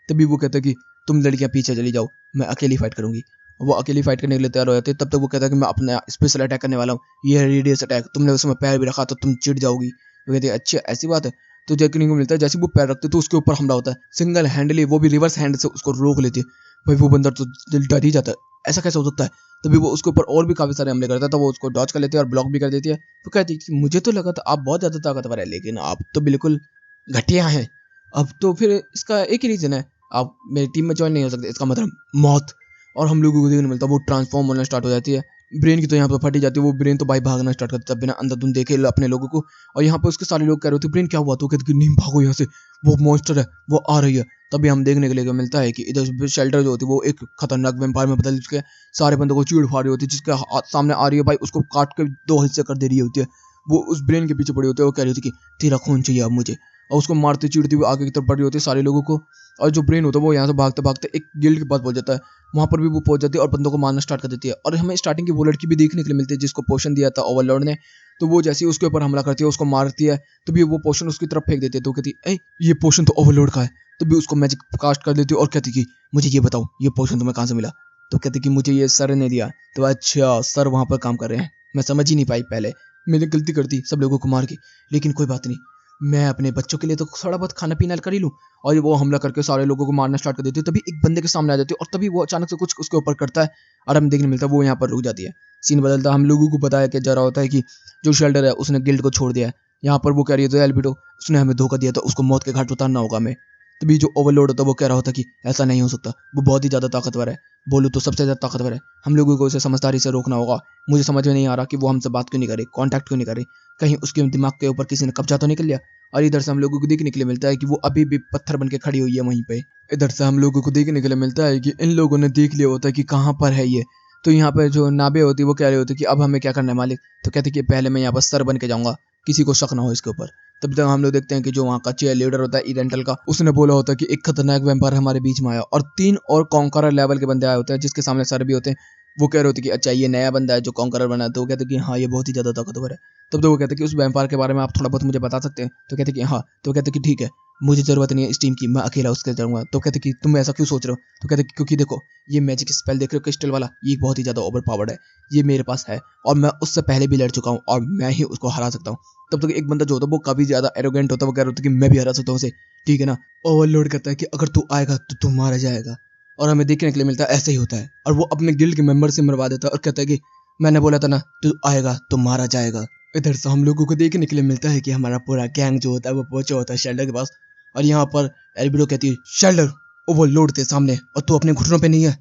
तभी वो कहते कि तुम लड़कियां पीछे चली जाओ, मैं अकेली फाइट करूंगी। वो अकेली फाइट करने के लिए तैयार हो जाती है। तब तक वो कहता है कि मैं अपना स्पेशल अटैक करने वाला हूँ, ये है रेडियस अटैक, तुमने उसमें पैर भी रखा तो तुम चिढ़ जाओगी। वो कहती है अच्छा ऐसी बात है। तो देखने को मिलता है जैसे वो पैर रखते तो उसके ऊपर हमला होता है सिंगल हैंडली, वो भी रिवर्स हैंड से उसको रोक लेती है। भाई वो बंदर तो दिल डर ही जाता है, ऐसा कैसे हो सकता है। तभी वो उसके ऊपर और भी काफी सारे हमले करता है, तो वो उसको डॉज कर लेती है और ब्लॉक भी कर देती है। तो कहती है कि मुझे तो लगा था आप बहुत ज्यादा ताकतवर है, लेकिन आप तो बिल्कुल घटिया हैं। अब तो फिर इसका एक ही रीजन है, आप मेरी टीम में ज्वाइन नहीं हो सकते, इसका मतलब मौत। और हम लोगों को देखने मिलता है वो ट्रांसफॉर्म होना स्टार्ट हो जाती है। ब्रेन की तो यहाँ पर फटी जाती है, वो ब्रेन तो भाई भागना स्टार्ट कर देता है बिना अंधाधुंध देखे अपने लोगों को। और यहाँ पर उसके सारे लोग कह रहे होते ब्रेन क्या हुआ, तो कहते कि नहीं भागो यहाँ से, वो मॉन्स्टर है, वो आ रही है। तभी हम देखने के लिए मिलता है कि इधर शेल्टर जो होती है वो एक खतरनाक वेम्पायर में बदल के सारे बंदों को चीड़ फाड़ रही होती है, जिसके सामने आ रही है भाई उसको काट के 2 हिस्से कर दे रही होती है। वो उस ब्रेन के पीछे पड़ी होती है, वो कह रही होती कि तेरा खून चाहिए अब मुझे, और उसको मारते चीड़ती हुई आगे की तरफ बढ़ रही होती है सारे लोगों को। और जो ब्रेन होता है वो यहाँ से भागते भागते एक गिल्ड के पास पहुंच जाता है, वहां पर भी वो पहुंच जाती है और बंदों को मारना स्टार्ट कर देती है। और हमें स्टार्टिंग की वो लड़की भी देखने के लिए मिलती है जिसको पोशन दिया था ओवरलॉर्ड ने, तो वो जैसे ही उसके ऊपर हमला करती है उसको मारती है, तो भी वो पोशन उसकी तरफ फेंक देती है। तो कहती है ये पोशन तो ओवरलॉर्ड का है, तो भी उसको मैजिक कास्ट कर देती है और कहती कि मुझे ये बताओ ये पोशन तुम्हें कहाँ से मिला। तो कहती कि मुझे ये सर ने दिया। तो अच्छा सर वहां पर काम कर रहे हैं, मैं समझ ही नहीं पाई पहले, मैंने गलती कर दी सब लोगों को मार के, लेकिन कोई बात नहीं, मैं अपने बच्चों के लिए तो थोड़ा बहुत खाना पीना कर ही लूँ। और ये वो हमला करके सारे लोगों को मारना स्टार्ट कर देती है। तभी एक बंदे के सामने आ जाती है और तभी वो अचानक से कुछ उसके ऊपर करता है और हमें देखने मिलता है वो यहाँ पर रुक जाती है। सीन बदलता है, हम लोगों को बताया कि जा रहा होता है कि जो शेल्डर है उसने गिल्ड को छोड़ दिया है। यहाँ पर वो कह रही है तो एल्बिडो उसने हमें धोखा दिया था, उसको मौत के घाट उतारना होगा हमें। तभी जो ओवरलोड होता है वो कह रहा होता कि ऐसा नहीं हो सकता, वो बहुत ही ज़्यादा ताकतवर है, बोलूँ तो सबसे ज़्यादा ताकतवर है, हम लोगों को उसे समझदारी से रोकना होगा। मुझे समझ में नहीं आ रहा कि वो हमसे बात क्यों नहीं करे, कॉन्टैक्ट क्यों नहीं करे, कहीं उसके दिमाग के ऊपर किसी ने कब्जा तो नहीं कर लिया। और इधर से हम लोगों को देखने के लिए मिलता है कि वो अभी भी पत्थर बन के खड़ी हुई है वहीं पे। इधर से हम लोगों को देखने के लिए मिलता है कि इन लोगों ने देख लिया होता है कि कहाँ पर है ये। तो यहाँ पर जो नाबे होती है वो कह रही होती है कि अब हमें क्या करना है मालिक। तो कहते कि पहले मैं यहाँ पर सर बन के जाऊँगा, किसी को शक ना हो इसके ऊपर। तब तक हम लोग देखते हैं कि जो वहाँ का चेयर लीडर होता है इडेंटल का, उसने बोला होता है कि एक खतरनाक वैम्पायर हमारे बीच में आया और 3 और कॉन्करर लेवल के बंदे आए होते हैं जिसके सामने सर भी होते हैं। वो कह रहे होते कि अच्छा ये नया बंदा है जो कॉन्करर बना है। तो वो कहते कि हाँ ये बहुत ही ज़्यादा ताकतवर है। तब तो वो कहते कि उस वैम्पायर के बारे में आप थोड़ा बहुत मुझे बता सकते हैं। तो कहते कि हाँ। तो कहते कि ठीक है, मुझे ज़रूरत नहीं है इस टीम की, मैं अकेला उसके जाऊँगा। तो कहते कि तुम ऐसा क्यों सोच रहे हो। तो कहते कि क्योंकि देखो ये मैजिक स्पेल देख रहे हो क्रिस्टल वाला, ये बहुत ही ज़्यादा ओवर पावर्ड है, ये मेरे पास है और मैं उससे पहले भी लड़ चुका हूँ और मैं ही उसको हरा सकता हूँ। तब तक एक बंदा जो होता है वो काफ़ी ज़्यादा एरोगेंट होता है, वो कह रहा होता है कि मैं भी हरा सकता हूँ उसे, ठीक है ना। ओवरलोड कहता है कि अगर तू आएगा तो तू मारा जाएगा। और हमें देखने के लिए मिलता है ऐसे ही होता है और वो अपने गिल्ड के मेंबर से मरवा देता है और कहता है कि मैंने बोला था ना तू आएगा तो मारा जाएगा। इधर से हम लोगों को देखने के लिए मिलता है कि हमारा पूरा गैंग जो होता है वो पहुंचा होता है शेल्डर के पास। और यहाँ पर एल्बिडो कहती है शेल्डर ओवरलोड थे सामने और तू अपने घुटनों पे नहीं है,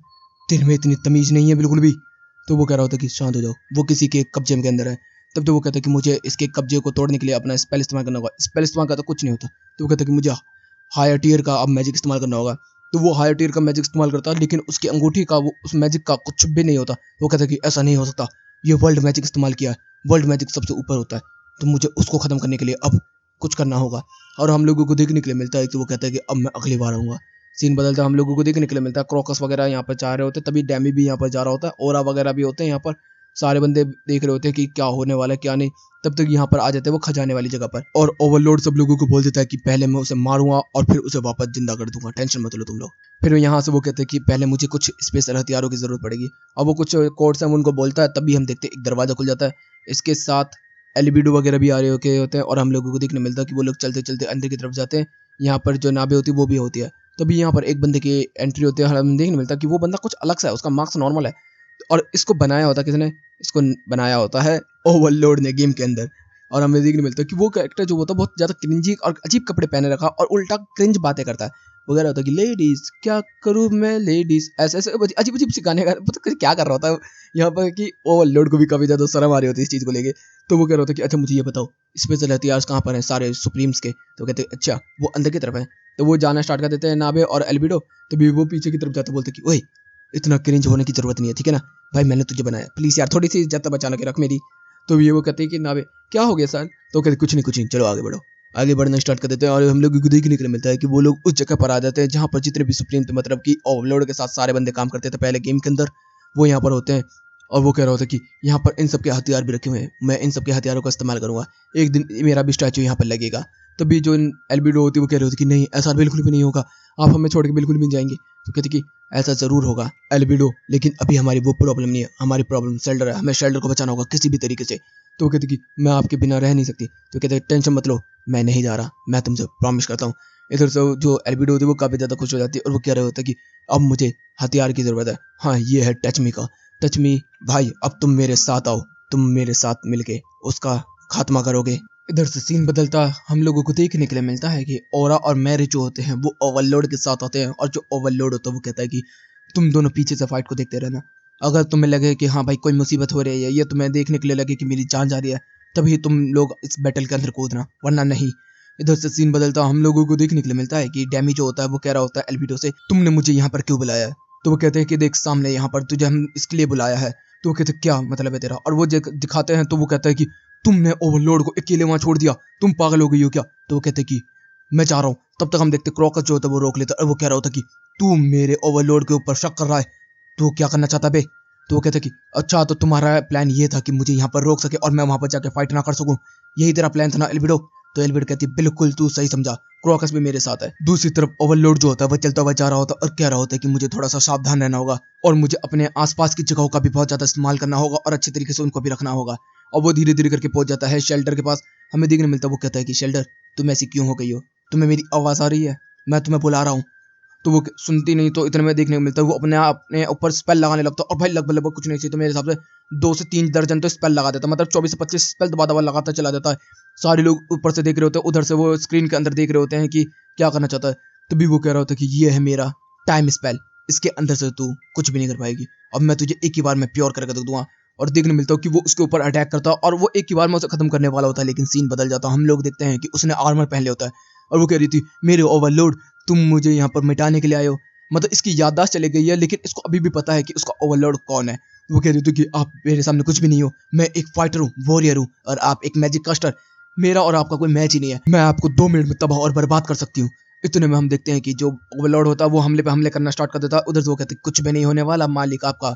तेरे में इतनी तमीज नहीं है बिल्कुल भी। तो वो कह रहा होता है कि शांत हो जाओ, वो किसी के कब्जे के अंदर है। तब तो वो कहता है कि मुझे इसके कब्जे को तोड़ने के लिए अपना स्पेल इस्तेमाल करना होगा। स्पेल इस्तेमाल का तो कुछ नहीं होता। तो वो कहता है कि मुझे हायर टीयर का अब मैजिक इस्तेमाल करना होगा। तो वो हायर टीयर का मैजिक इस्तेमाल करता है, लेकिन उसकी अंगूठी का वो उस मैजिक का कुछ भी नहीं होता। वो कहता है कि ऐसा नहीं हो सकता, ये वर्ल्ड मैजिक इस्तेमाल किया है, वर्ल्ड मैजिक सबसे ऊपर होता है, तो मुझे उसको ख़त्म करने के लिए अब कुछ करना होगा। और हम लोगों को देखने के लिए मिलता है कि वो कहता है कि अब मैं अगली बार आऊँगा। सीन बदलता है, हम लोगों को देखने के लिए मिलता है क्रोकस वगैरह यहाँ पर जा रहे होते हैं, तभी डैमी भी यहाँ पर जा रहा होता है, ओरा वगैरह भी होते हैं यहाँ पर। सारे बंदे देख रहे होते हैं कि क्या होने वाला है क्या नहीं। तब तक यहाँ पर आ जाते हैं वो खजाने वाली जगह पर और ओवरलोड सब लोगों को बोल देता है कि पहले मैं उसे मारूंगा और फिर उसे वापस जिंदा कर दूंगा, टेंशन मत लो तुम लोग। फिर यहाँ से वो कहते हैं कि पहले मुझे कुछ स्पेशल हथियारों की जरूरत पड़ेगी। अब वो कुछ कोड्स हैं उनको बोलता है, तभी हम देखते हैं एक दरवाजा खुल जाता है। इसके साथ एलिबिडो वगैरह भी आ रहे होते हैं और हम लोगों को देखने मिलता है कि वो लोग चलते चलते अंदर की तरफ जाते हैं। यहाँ पर जो नाबे होती है वो भी होती है। तभी यहाँ पर एक बंदे की एंट्री होती है, हमें देखने मिलता है कि वो बंदा कुछ अलग सा है, उसका मार्क्स नॉर्मल है और इसको बनाया होता है किसने, इसको बनाया होता है ओवरलोड ने गेम के अंदर। और हमें देखने मिलता है कि वो कैरेक्टर जो होता है बहुत ज़्यादा क्रिंजी और अजीब कपड़े पहने रखा और उल्टा क्रिंज बातें करता है। वगैरह होता है कि लेडीज क्या करूँ मैं लेडीज, ऐसे ऐसे अजीब अजीब सी गाने पता क्या कर रहा होता है यहाँ पर कि ओवरलोड को भी काफ़ी ज़्यादा शर्म आ रही होती है इस चीज़ को लेके। तो वो कह रहा होता है कि अच्छा मुझे ये बताओ स्पेशल हथियार कहाँ पर हैं सारे सुप्रीम्स के। तो कहते हैं अच्छा वो अंदर की तरफ है। तो वो जाना स्टार्ट कर देते हैं नाबे और एल्बिडो। तभी वो पीछे की तरफ जाते बोलते कि ओए इतना क्रिंज होने की जरूरत नहीं है, ठीक है ना भाई, मैंने तुझे बनाया, प्लीज़ यार थोड़ी सी इज्जत बचा के रख मेरी। तो ये वो कहते हैं कि नाबे क्या हो गया सर। तो कहते कुछ नहीं चलो आगे बढ़ो। आगे बढ़ना स्टार्ट कर देते हैं और हम लोग को देखने के लिए मिलता है कि वो लोग उस जगह पर आ जाते हैं जहाँ पर जितने भी सुप्रीम थे, मतलब कि ओवरलोड के साथ सारे बंदे काम करते थे पहले गेम के अंदर, वो यहाँ पर होते हैं। और वो कह रहा होता है कि यहाँ पर इन सब के हथियार भी रखे हुए हैं, मैं इन सब के हथियारों का इस्तेमाल करूँगा, एक दिन मेरा भी स्टैचू यहाँ पर लगेगा। तभी जो एल्बिडो होती है वो कह रही होती कि नहीं ऐसा बिल्कुल भी नहीं होगा, आप हमें छोड़ के बिल्कुल भी नहीं जाएंगे। तो कहती कि ऐसा ज़रूर होगा एल्बिडो, लेकिन अभी हमारी वो प्रॉब्लम नहीं है, हमारी प्रॉब्लम शेल्डर है, हमें शेल्डर को बचाना होगा किसी भी तरीके से। तो वो कहती कि मैं आपके बिना रह नहीं सकती। तो कहते टेंशन मत लो, मैं नहीं जा रहा, मैं तुमसे प्रॉमिस करता हूँ। इधर से जो एल्बिडो होती है वो काफ़ी ज़्यादा खुश हो जाती है और वो कह रहे होता है कि अब मुझे हथियार की ज़रूरत है। हाँ ये है टच मी का, टच मी भाई, अब तुम मेरे साथ आओ, तुम मेरे साथ मिलके उसका खात्मा करोगे। इधर से सीन बदलता हम लोगों को देखने के लिए मिलता है कि ओरा और मैरी जो होते हैं वो ओवरलोड के साथ होते हैं और जो ओवरलोड होता है वो कहता है कि तुम दोनों पीछे से फाइट को देखते रहना। अगर तुम्हें लगे कि हाँ भाई कोई मुसीबत हो रही है, ये तुम्हें देखने के लिए लगे कि मेरी जान जा रही है, तभी तुम लोग इस बैटल के अंदर कूदना, वरना नहीं। इधर से सीन बदलता हम लोगों को देखने के लिए मिलता है कि डैमी जो होता है वो कह रहा होता है एल्बिडो से, तुमने मुझे यहाँ पर क्यों बुलाया है? तो वो कहते हैं कि देख सामने यहाँ पर तुझे हम इसके लिए बुलाया है। तो वो कहते हैं क्या मतलब है तेरा? और वो दिखाते हैं तो वो कहता है कि तुमने ओवरलॉर्ड को अकेले वहां छोड़ दिया, तुम पागल हो गई हो क्या? तो वो कहते हैं कि मैं जा रहा हूँ। तब तक हम देखते क्रॉकस जो होता है वो रोक लेता है और वो कह रहा होता है कि तू मेरे ओवरलॉर्ड के ऊपर शक कर रहा है, तू क्या करना चाहता बे? तो वो कहते हैं कि अच्छा तो तुम्हारा प्लान ये था कि मुझे यहाँ पर रोक सके और मैं वहां पर जाकर फाइट ना कर सकूं, यही तेरा प्लान था ना एल्बिडो? तो एल्बिडो कहती है बिल्कुल तू सही समझा, क्रॉकस भी मेरे साथ है। दूसरी तरफ ओवरलॉर्ड जो होता है वो चलता हुआ जा रहा होता है और कह रहा होता है कि मुझे थोड़ा सा सावधान रहना होगा और मुझे अपने आसपास की जगहों का भी बहुत ज्यादा इस्तेमाल करना होगा और अच्छे तरीके से उनको भी रखना होगा। और वो धीरे धीरे करके पहुंच जाता है शेल्टर के पास। हमें देखने मिलता है वो कहता है कि शेल्टर तुम ऐसी क्यों हो गई हो? तुम्हें मेरी आवाज आ रही है? मैं तुम्हें बुला रहा हूँ। तो वो सुनती नहीं। तो इतने में देखने को मिलता है वो अपने ऊपर स्पेल लगाने लगता है और भाई लगभग कुछ नहीं चाहिए तो मेरे हिसाब से 2 से 3 दर्जन तो स्पेल लगा देता है, मतलब 24 से 25 स्पेल दबा दबा लगाता चला जाता है। सारे लोग ऊपर से देख रहे होते हैं, उधर से वो स्क्रीन के अंदर देख रहे होते हैं कि क्या करना चाहता है। तभी वो कह रहा होता है कि ये है मेरा टाइम स्पेल, इसके अंदर से तू कुछ भी नहीं कर पाएगी, अब मैं तुझे एक ही बार में प्योर करके दूंगा। और देखने मिलता है कि वो उसके ऊपर अटैक करता है और वो एक ही बार में उसे खत्म करने वाला होता है, लेकिन सीन बदल जाता है। हम लोग देखते हैं कि उसने आर्मर पहन लिया होता है और वो कह रही थी मेरे ओवरलोड तुम मुझे यहाँ पर मिटाने के लिए आए हो, मतलब इसकी याददाश्त चली गई है लेकिन इसको अभी भी पता है कि उसका ओवरलोड कौन है। वो कह रही थी कि आप मेरे सामने कुछ भी नहीं हो, मैं एक फाइटर हूँ, वॉरियर हूँ और आप एक मैजिक कास्टर, मेरा और आपका कोई मैच ही नहीं है, मैं आपको 2 मिनट में तबाह और बर्बाद कर सकती हूँ। इतने में हम देखते हैं कि जो ओवरलॉर्ड होता है वो हमले पे हमले करना स्टार्ट कर देता है। उधर से वो कहते हैं कुछ भी नहीं होने वाला मालिक आपका,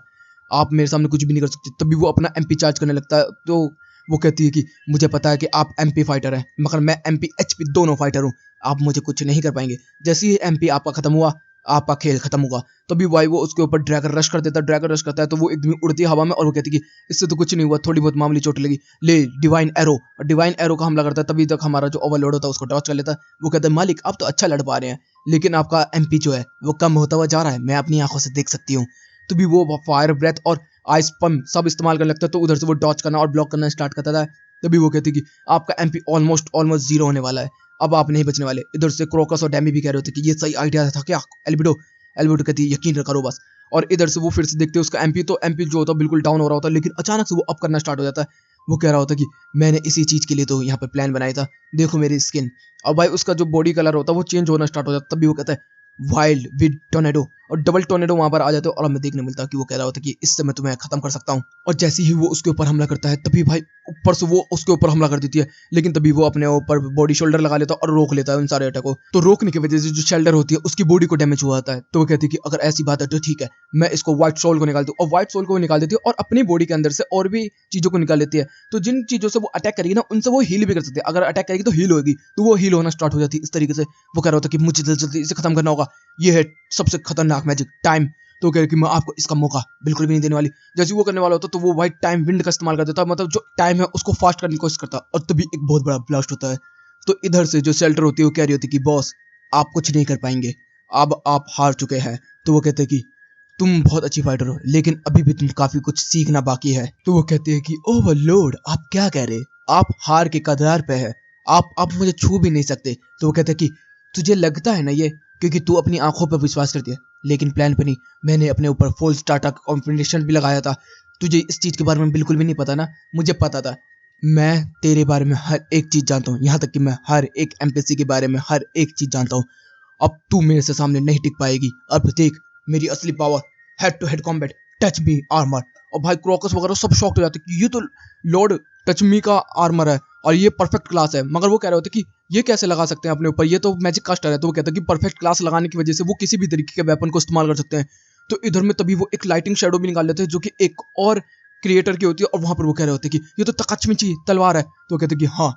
आप मेरे सामने कुछ भी नहीं कर सकते। तभी वो अपना एमपी चार्ज करने लगता है। तो वो कहती है कि मुझे पता है कि आप एमपी फाइटर हैं मगर मैं एमपी एचपी दोनों फाइटर हूँ, आप मुझे कुछ नहीं कर पाएंगे। जैसे ही एमपी आपका खत्म हुआ आपका खेल खत्म होगा। तभी भाई वो उसके ऊपर ड्रैगन रश कर देता है। ड्रैगन रश करता है तो वो एकदम उड़ती है हवा में और वो कहती है कि इससे तो कुछ नहीं हुआ, थोड़ी बहुत मामूली चोट लगी, ले डिवाइन एरो। और डिवाइन एरो का हमला करता है। तभी तक हमारा जो ओवरलोड होता है उसको डॉच कर लेता है। वो कहता है मालिक आप तो अच्छा लड़ पा रहे हैं लेकिन आपका एमपी जो है वो कम होता हुआ जा रहा है, मैं अपनी आंखों से देख सकती हूँ। तभी वो फायर ब्रेथ और आइस पम्प सब इस्तेमाल करने लगता है। तो उधर से वो डॉच करना और ब्लॉक करना स्टार्ट करता था। तभी वो कहती है कि आपका एमपी ऑलमोस्ट ऑलमोस्ट जीरो होने वाला है, अब आप नहीं बचने वाले। इधर से क्रोकस और डैमी भी कह रहे होते कि ये सही आइडिया था क्या एल्बिडो? एल्बिडो कहती है यकीन करो बस। और इधर से वो फिर से देखते हैं उसका एमपी, तो एमपी जो होता है बिल्कुल डाउन हो रहा होता है लेकिन अचानक से वो अप करना स्टार्ट हो जाता है। वो कह रहा होता है कि मैंने इसी चीज के लिए तो यहाँ पे प्लान बनाया था, देखो मेरी स्किन। और भाई उसका जो बॉडी कलर होता है वो चेंज होना स्टार्ट हो जाता है। तभी वो कहता है वाइल्ड विद टोर्नेडो और डबल टोर्नेडो वहां पर आ जाते हो और हमें देखने मिलता है कि वो कह रहा होता है कि इससे मैं तुम्हें खत्म कर सकता हूँ। और जैसे ही वो उसके ऊपर हमला करता है तभी भाई ऊपर से वो उसके ऊपर हमला कर देती है, लेकिन तभी वो अपने ऊपर बॉडी शोल्डर लगा लेता है और रोक लेता है उन सारे अटैक को। तो रोकने की वजह से जो शेल्डर होती है उसकी बॉडी को डैमेज हुआ आता है। तो वो कहती है कि अगर ऐसी बात है तो ठीक है, मैं इसको व्हाइट सोल को निकालती हूँ। और व्हाइट सोल को निकाल देती है और अपनी बॉडी के अंदर से और भी चीजों को निकाल लेती है। तो जिन चीजों से वो अटैक करेगी ना उनसे वो हील भी कर सकती है, अगर अटैक करेगी तो हील होगी, तो वो हील होना स्टार्ट हो जाती है इस तरीके से। वो कह रहा होता है कि मुझे जल्दी जल्दी इसे खत्म करना होगा, ये है सबसे खतरनाक मैजिक टाइम। तो कह रही कि मैं आपको इसका मौका बिल्कुल भी नहीं देने वाली। जैसे वो करने वाला होता तो वो व्हाइट टाइम विंड का इस्तेमाल कर देता, मतलब जो टाइम है उसको फास्ट करने की कोशिश करता और तभी एक बहुत बड़ा ब्लास्ट होता है। तो इधर से जो शेल्टर होती है वो कह रही होती कि बॉस आप कुछ नहीं कर पाएंगे, अब आप हार चुके हैं। तो वो कहते हैं कि तुम बहुत अच्छी फाइटर हो लेकिन अभी भी तुम काफी कुछ सीखना बाकी है। तो वो कहते हैं कि ओवरलोड आप क्या कह रहे, आप हार के कगार पे है, आप मुझे छू भी नहीं सकते। तो वो कहते हैं कि तुझे लगता है ना ये क्योंकि तू अपनी आंखों पर विश्वास करती है लेकिन प्लान पे नहीं। मैंने अपने ऊपर फुल स्टार्टअप कॉन्फिडेंस भी लगाया था, तुझे इस चीज के बारे में बिल्कुल भी नहीं पता ना, मुझे पता था। मैं तेरे बारे में हर एक चीज जानता हूँ, यहाँ तक कि मैं हर एक एमपीसी के बारे में हर एक चीज जानता हूँ। अब तू मेरे से सामने नहीं टिक पाएगी, अब देख मेरी असली power, head to head combat, touch me armour. और भाई क्रोकस वगैरह सब शॉक्ड हो जाते कि ये तो लॉर्ड टच मी का आर्मर है और ये परफेक्ट क्लास है। मगर वो कह रहे होते कि ये कैसे लगा सकते हैं अपने ऊपर, ये तो मैजिक कास्टर है। तो वो कहता है कि परफेक्ट क्लास लगाने की वजह से वो किसी भी तरीके के वेपन को इस्तेमाल कर सकते हैं। तो इधर में तभी वो एक लाइटिंग शेडो भी निकाल लेते हैं जो कि एक और क्रिएटर की होती है और वहां पर वो कह रहे होते हैं कि ये तो तकचमिची तलवार है। तो वो कहते हैं कि हाँ।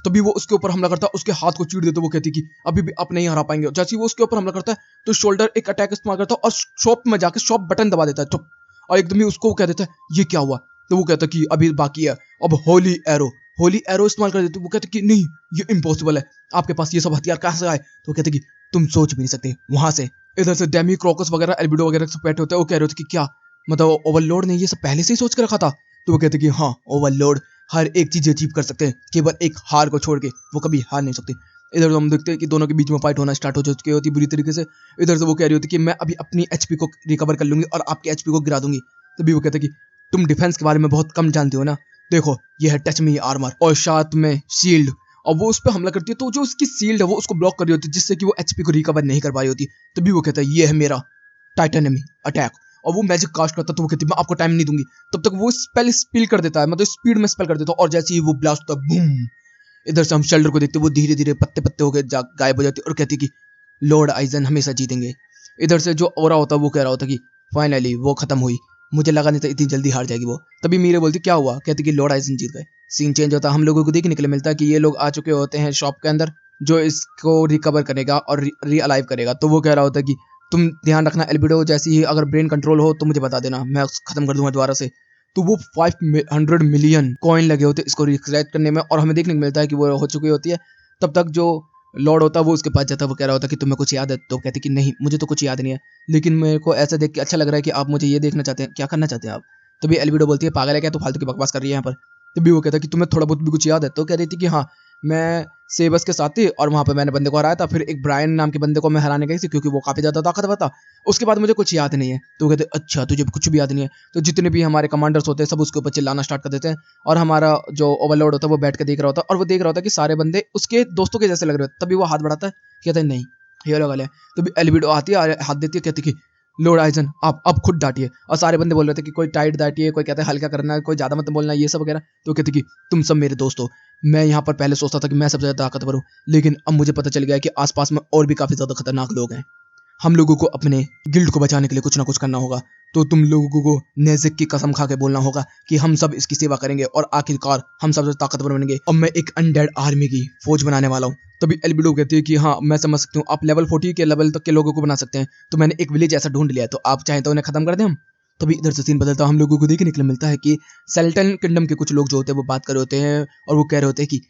तभी वो उसके ऊपर हमला करता है, उसके हाथ को चीर देते। वो कहती कि अभी भी आप नहीं हरा पाएंगे। जैसे ही वो उसके ऊपर हमला करता है तो शोल्डर एक अटैक इस्तेमाल करता है और शॉप में जाके शॉप बटन दबा देता है चुप। और एकदम ही उसको कह देता है ये क्या हुआ। तो वो कहता है कि अभी बाकी है, अब होली एरो इस्तेमाल कर देते। वो कहते कि नहीं ये इम्पॉसिबल है, आपके पास ये सब हथियार कहाँ से आए। तो वो कहते कि तुम सोच भी नहीं सकते वहां से। इधर से डेमी क्रोकस वगैरह एल्बिडो वगैरह सब बैठे होते हैं। वो कह रहे होते कि क्या मतलब ओवरलोड ने ये सब पहले से ही सोच कर रखा था। तो वो कहते कि हाँ ओवरलोड हर एक चीज अचीव कर सकते हैं, केवल एक हार को छोड़ के वो कभी हार नहीं सकते। इधर तो हम देखते हैं कि दोनों के बीच में फाइट होना स्टार्ट हो चुकी होती है बुरी तरीके से। इधर से वो कह रही होती है कि मैं अभी अपनी एचपी को रिकवर कर लूंगी और आपके एचपी को गिरा दूंगी। तभी वो कहते हैं कि तुम डिफेंस के बारे में बहुत कम जानते हो ना, देखो ये है टच मी आर्मर और साथ में शील्ड। और वो उस पर हमला करती है तो जो उसकी शील्ड है वो उसको ब्लॉक कर रही होती है, जिससे कि वो एचपी को रिकवर नहीं कर पा रही होती। तभी वो कहता है ये है मेरा टाइटेनियम अटैक, और वो मैजिक कास्ट करता है। तो वो कहती है मैं आपको टाइम नहीं दूंगी। तब तक वो स्पेल स्पिल कर देता है, मतलब स्पीड में स्पेल कर देता है, और जैसे ही वो ब्लास्ट होता है बूम, इधर से हम शेल्डर को देखते हैं, वो धीरे धीरे पत्ते पत्ते होकर गायब हो जाती है और कहती है कि लॉर्ड आइजन हमेशा जीतेंगे। इधर से जो ओरा होता है वो कह रहा होता है कि फाइनली वो खत्म हुई, मुझे लगा नहीं था इतनी जल्दी हार जाएगी वो। तभी मीरे बोलती क्या हुआ, कहती कि लॉर्ड आइजन जीत गए। सीन चेंज होता है, हम लोगों को देखने के लिए मिलता है कि ये लोग आ चुके होते हैं शॉप के अंदर, जो इसको रिकवर करेगा और रीअलाइव करेगा। तो वो कह रहा होता है कि तुम ध्यान रखना एल्बिडो, जैसे ही अगर ब्रेन कंट्रोल हो तो मुझे बता देना, मैं खत्म कर दूंगा दोबारा से। तो वो 500 मिलियन कॉइन लगे होते हैं इसको रिक्रेट करने में, और हमें देखने को मिलता है कि वो हो चुकी होती है। तब तक जो लॉर्ड होता है वो उसके पास जाता है, वो कह रहा होता है कि तुम्हें कुछ याद है। तो कहती कि नहीं मुझे तो कुछ याद नहीं है, लेकिन मेरे को ऐसा देख के अच्छा लग रहा है कि आप मुझे ये देखना चाहते हैं, क्या करना चाहते हैं आप। तभी एल्बिडो बोलती है पागल है क्या, तो फालतू की बकवास कर रही है यहाँ पर। तभी वो कहता है कि तुम्हें थोड़ा बहुत भी कुछ याद है। तो कह रही थी कि हाँ, मैं सेबस के साथ थी और वहाँ पर मैंने बंदे को हराया था, फिर एक ब्रायन नाम के बंदे को मैं हराने गई थी क्योंकि वो काफ़ी ज़्यादा ताकतवर था। उसके बाद मुझे कुछ याद नहीं है। तो वो कहते अच्छा तुझे कुछ भी याद नहीं है। तो जितने भी हमारे कमांडर्स होते हैं सब उसके ऊपर चिल्लाना स्टार्ट कर देते हैं, और हमारा जो ओवरलॉर्ड होता है वो बैठ के देख रहा होता है, और वो देख रहा होता है कि सारे बंदे उसके दोस्तों के जैसे लग रहे होते। तभी वो हाथ बढ़ाता है, कहता है नहीं ये लोग अलग है। तभी एल्बिडो आती है, हाथ देती है, कहती कि लॉर्ड आइजन आप अब खुद डांटिए। और सारे बंदे बोल रहे थे कि कोई टाइट डांटिए, कोई कहता है हल्का करना, कोई ज़्यादा मत बोलना, ये सब वगैरह। तो कहती कि तुम सब मेरे दोस्त हो, मैं यहाँ पर पहले सोचता था कि मैं सबसे ज़्यादा ताकतवर हूँ, लेकिन अब मुझे पता चल गया है कि आसपास में और भी काफ़ी ज़्यादा खतरनाक लोग हैं। हम लोगों को अपने गिल्ड को बचाने के लिए कुछ ना कुछ करना होगा। तो तुम लोगों को नेज़िक की कसम खा के बोलना होगा कि हम सब इसकी सेवा करेंगे और आखिरकार हम सबसे ताकतवर बनेंगे, और मैं एक अनडेड आर्मी की फौज बनाने वाला हूँ। तभी एल्बिडो कहती है कि हाँ मैं समझ सकती हूँ, आप लेवल 40 के लेवल तक के लोगों को बना सकते हैं, तो मैंने एक विलेज ऐसा ढूंढ लिया है, तो आप चाहें तो उन्हें खत्म कर दें हम। तभी इधर से सीन बदलता है, हम लोगों को देखने के लिए मिलता है कि सेल्टन किंगडम के कुछ लोग जो होते हैं वो बात कर रहे होते हैं, और वो कह रहे होते हैं कि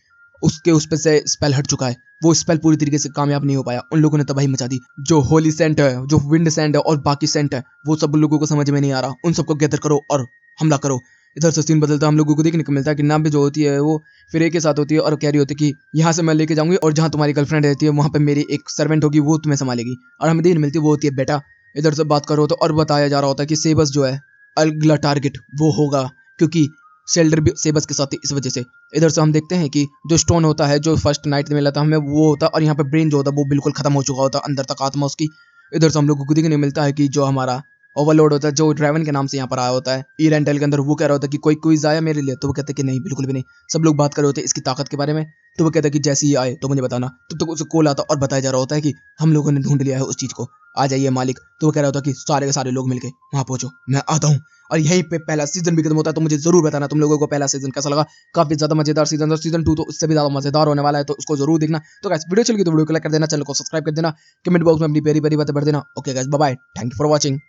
उसके उस पे से स्पेल हट चुका है, वो स्पेल पूरी तरीके से कामयाब नहीं हो पाया, उन लोगों ने तबाही मचा दी। जो होली सेंट है, जो विंड सेंट है और बाकी सेंट है, वो सब लोगों को समझ में नहीं आ रहा, उन सबको गैदर करो और हमला करो। इधर से सीन बदलता हम लोगों को देखने को मिलता है कि नाम भी जो होती है वो फिर एक के साथ होती है, और कह रही होती है कि यहाँ से मैं लेके जाऊंगी, और जहाँ तुम्हारी गर्लफ्रेंड रहती है वहाँ पे मेरी एक सर्वेंट होगी, वो तुम्हें संभालेगी। और हमें देखने मिलती है वो होती है बेटा। इधर से बात करो तो और बताया जा रहा होता है कि सेबस जो है अगला टारगेट वो होगा, क्योंकि शेल्डर भी सेबस के साथ थी इस वजह से। इधर से हम देखते हैं कि जो स्टोन होता है जो फर्स्ट नाइट में मिला था हमें वो होता है, और यहाँ पे ब्रेन जो होता है वो बिल्कुल खत्म हो चुका होता है, अंदर तक आत्मा उसकी। इधर से हम लोगों को देखने मिलता है कि जो हमारा ओवरलोड होता है, जो ड्रैवन के नाम से यहाँ पर आया होता है ई रेंटल के अंदर, वो कह रहा होता है कि कोई क्विज आया मेरे लिए। तो वो कहते हैं कि नहीं बिल्कुल भी नहीं। सब लोग बात कर रहे होते हैं इसकी ताकत के बारे में। तो वो कहता है कि जैसे ही आए तो मुझे बताना। तब तक उसे कॉल आता और बताया जा रहा होता है कि हम लोगों ने ढूंढ लिया है उस चीज़ को, आ जाइए मालिक। तो वो कह रहा होता है कि सारे के सारे लोग मिलके वहाँ पहुंचो, मैं आता हूँ। और यहीं पे पहला सीजन भी खत्म होता है। तो मुझे जरूर बताना तुम लोगों को पहला सीजन कैसा लगा। काफी ज्यादा मजेदार सीजन, और सीजन 2 तो उससे भी ज्यादा मजेदार होने वाला है, तो उसको जरूर देखना। तो गाइस वीडियो चल गई तो वीडियो को लाइक कर देना, चैनल को सब्सक्राइब कर देना, कमेंट बॉक्स में अपनी प्यारी प्यारी बातें भर देना। Okay guys bye bye, thank you for watching.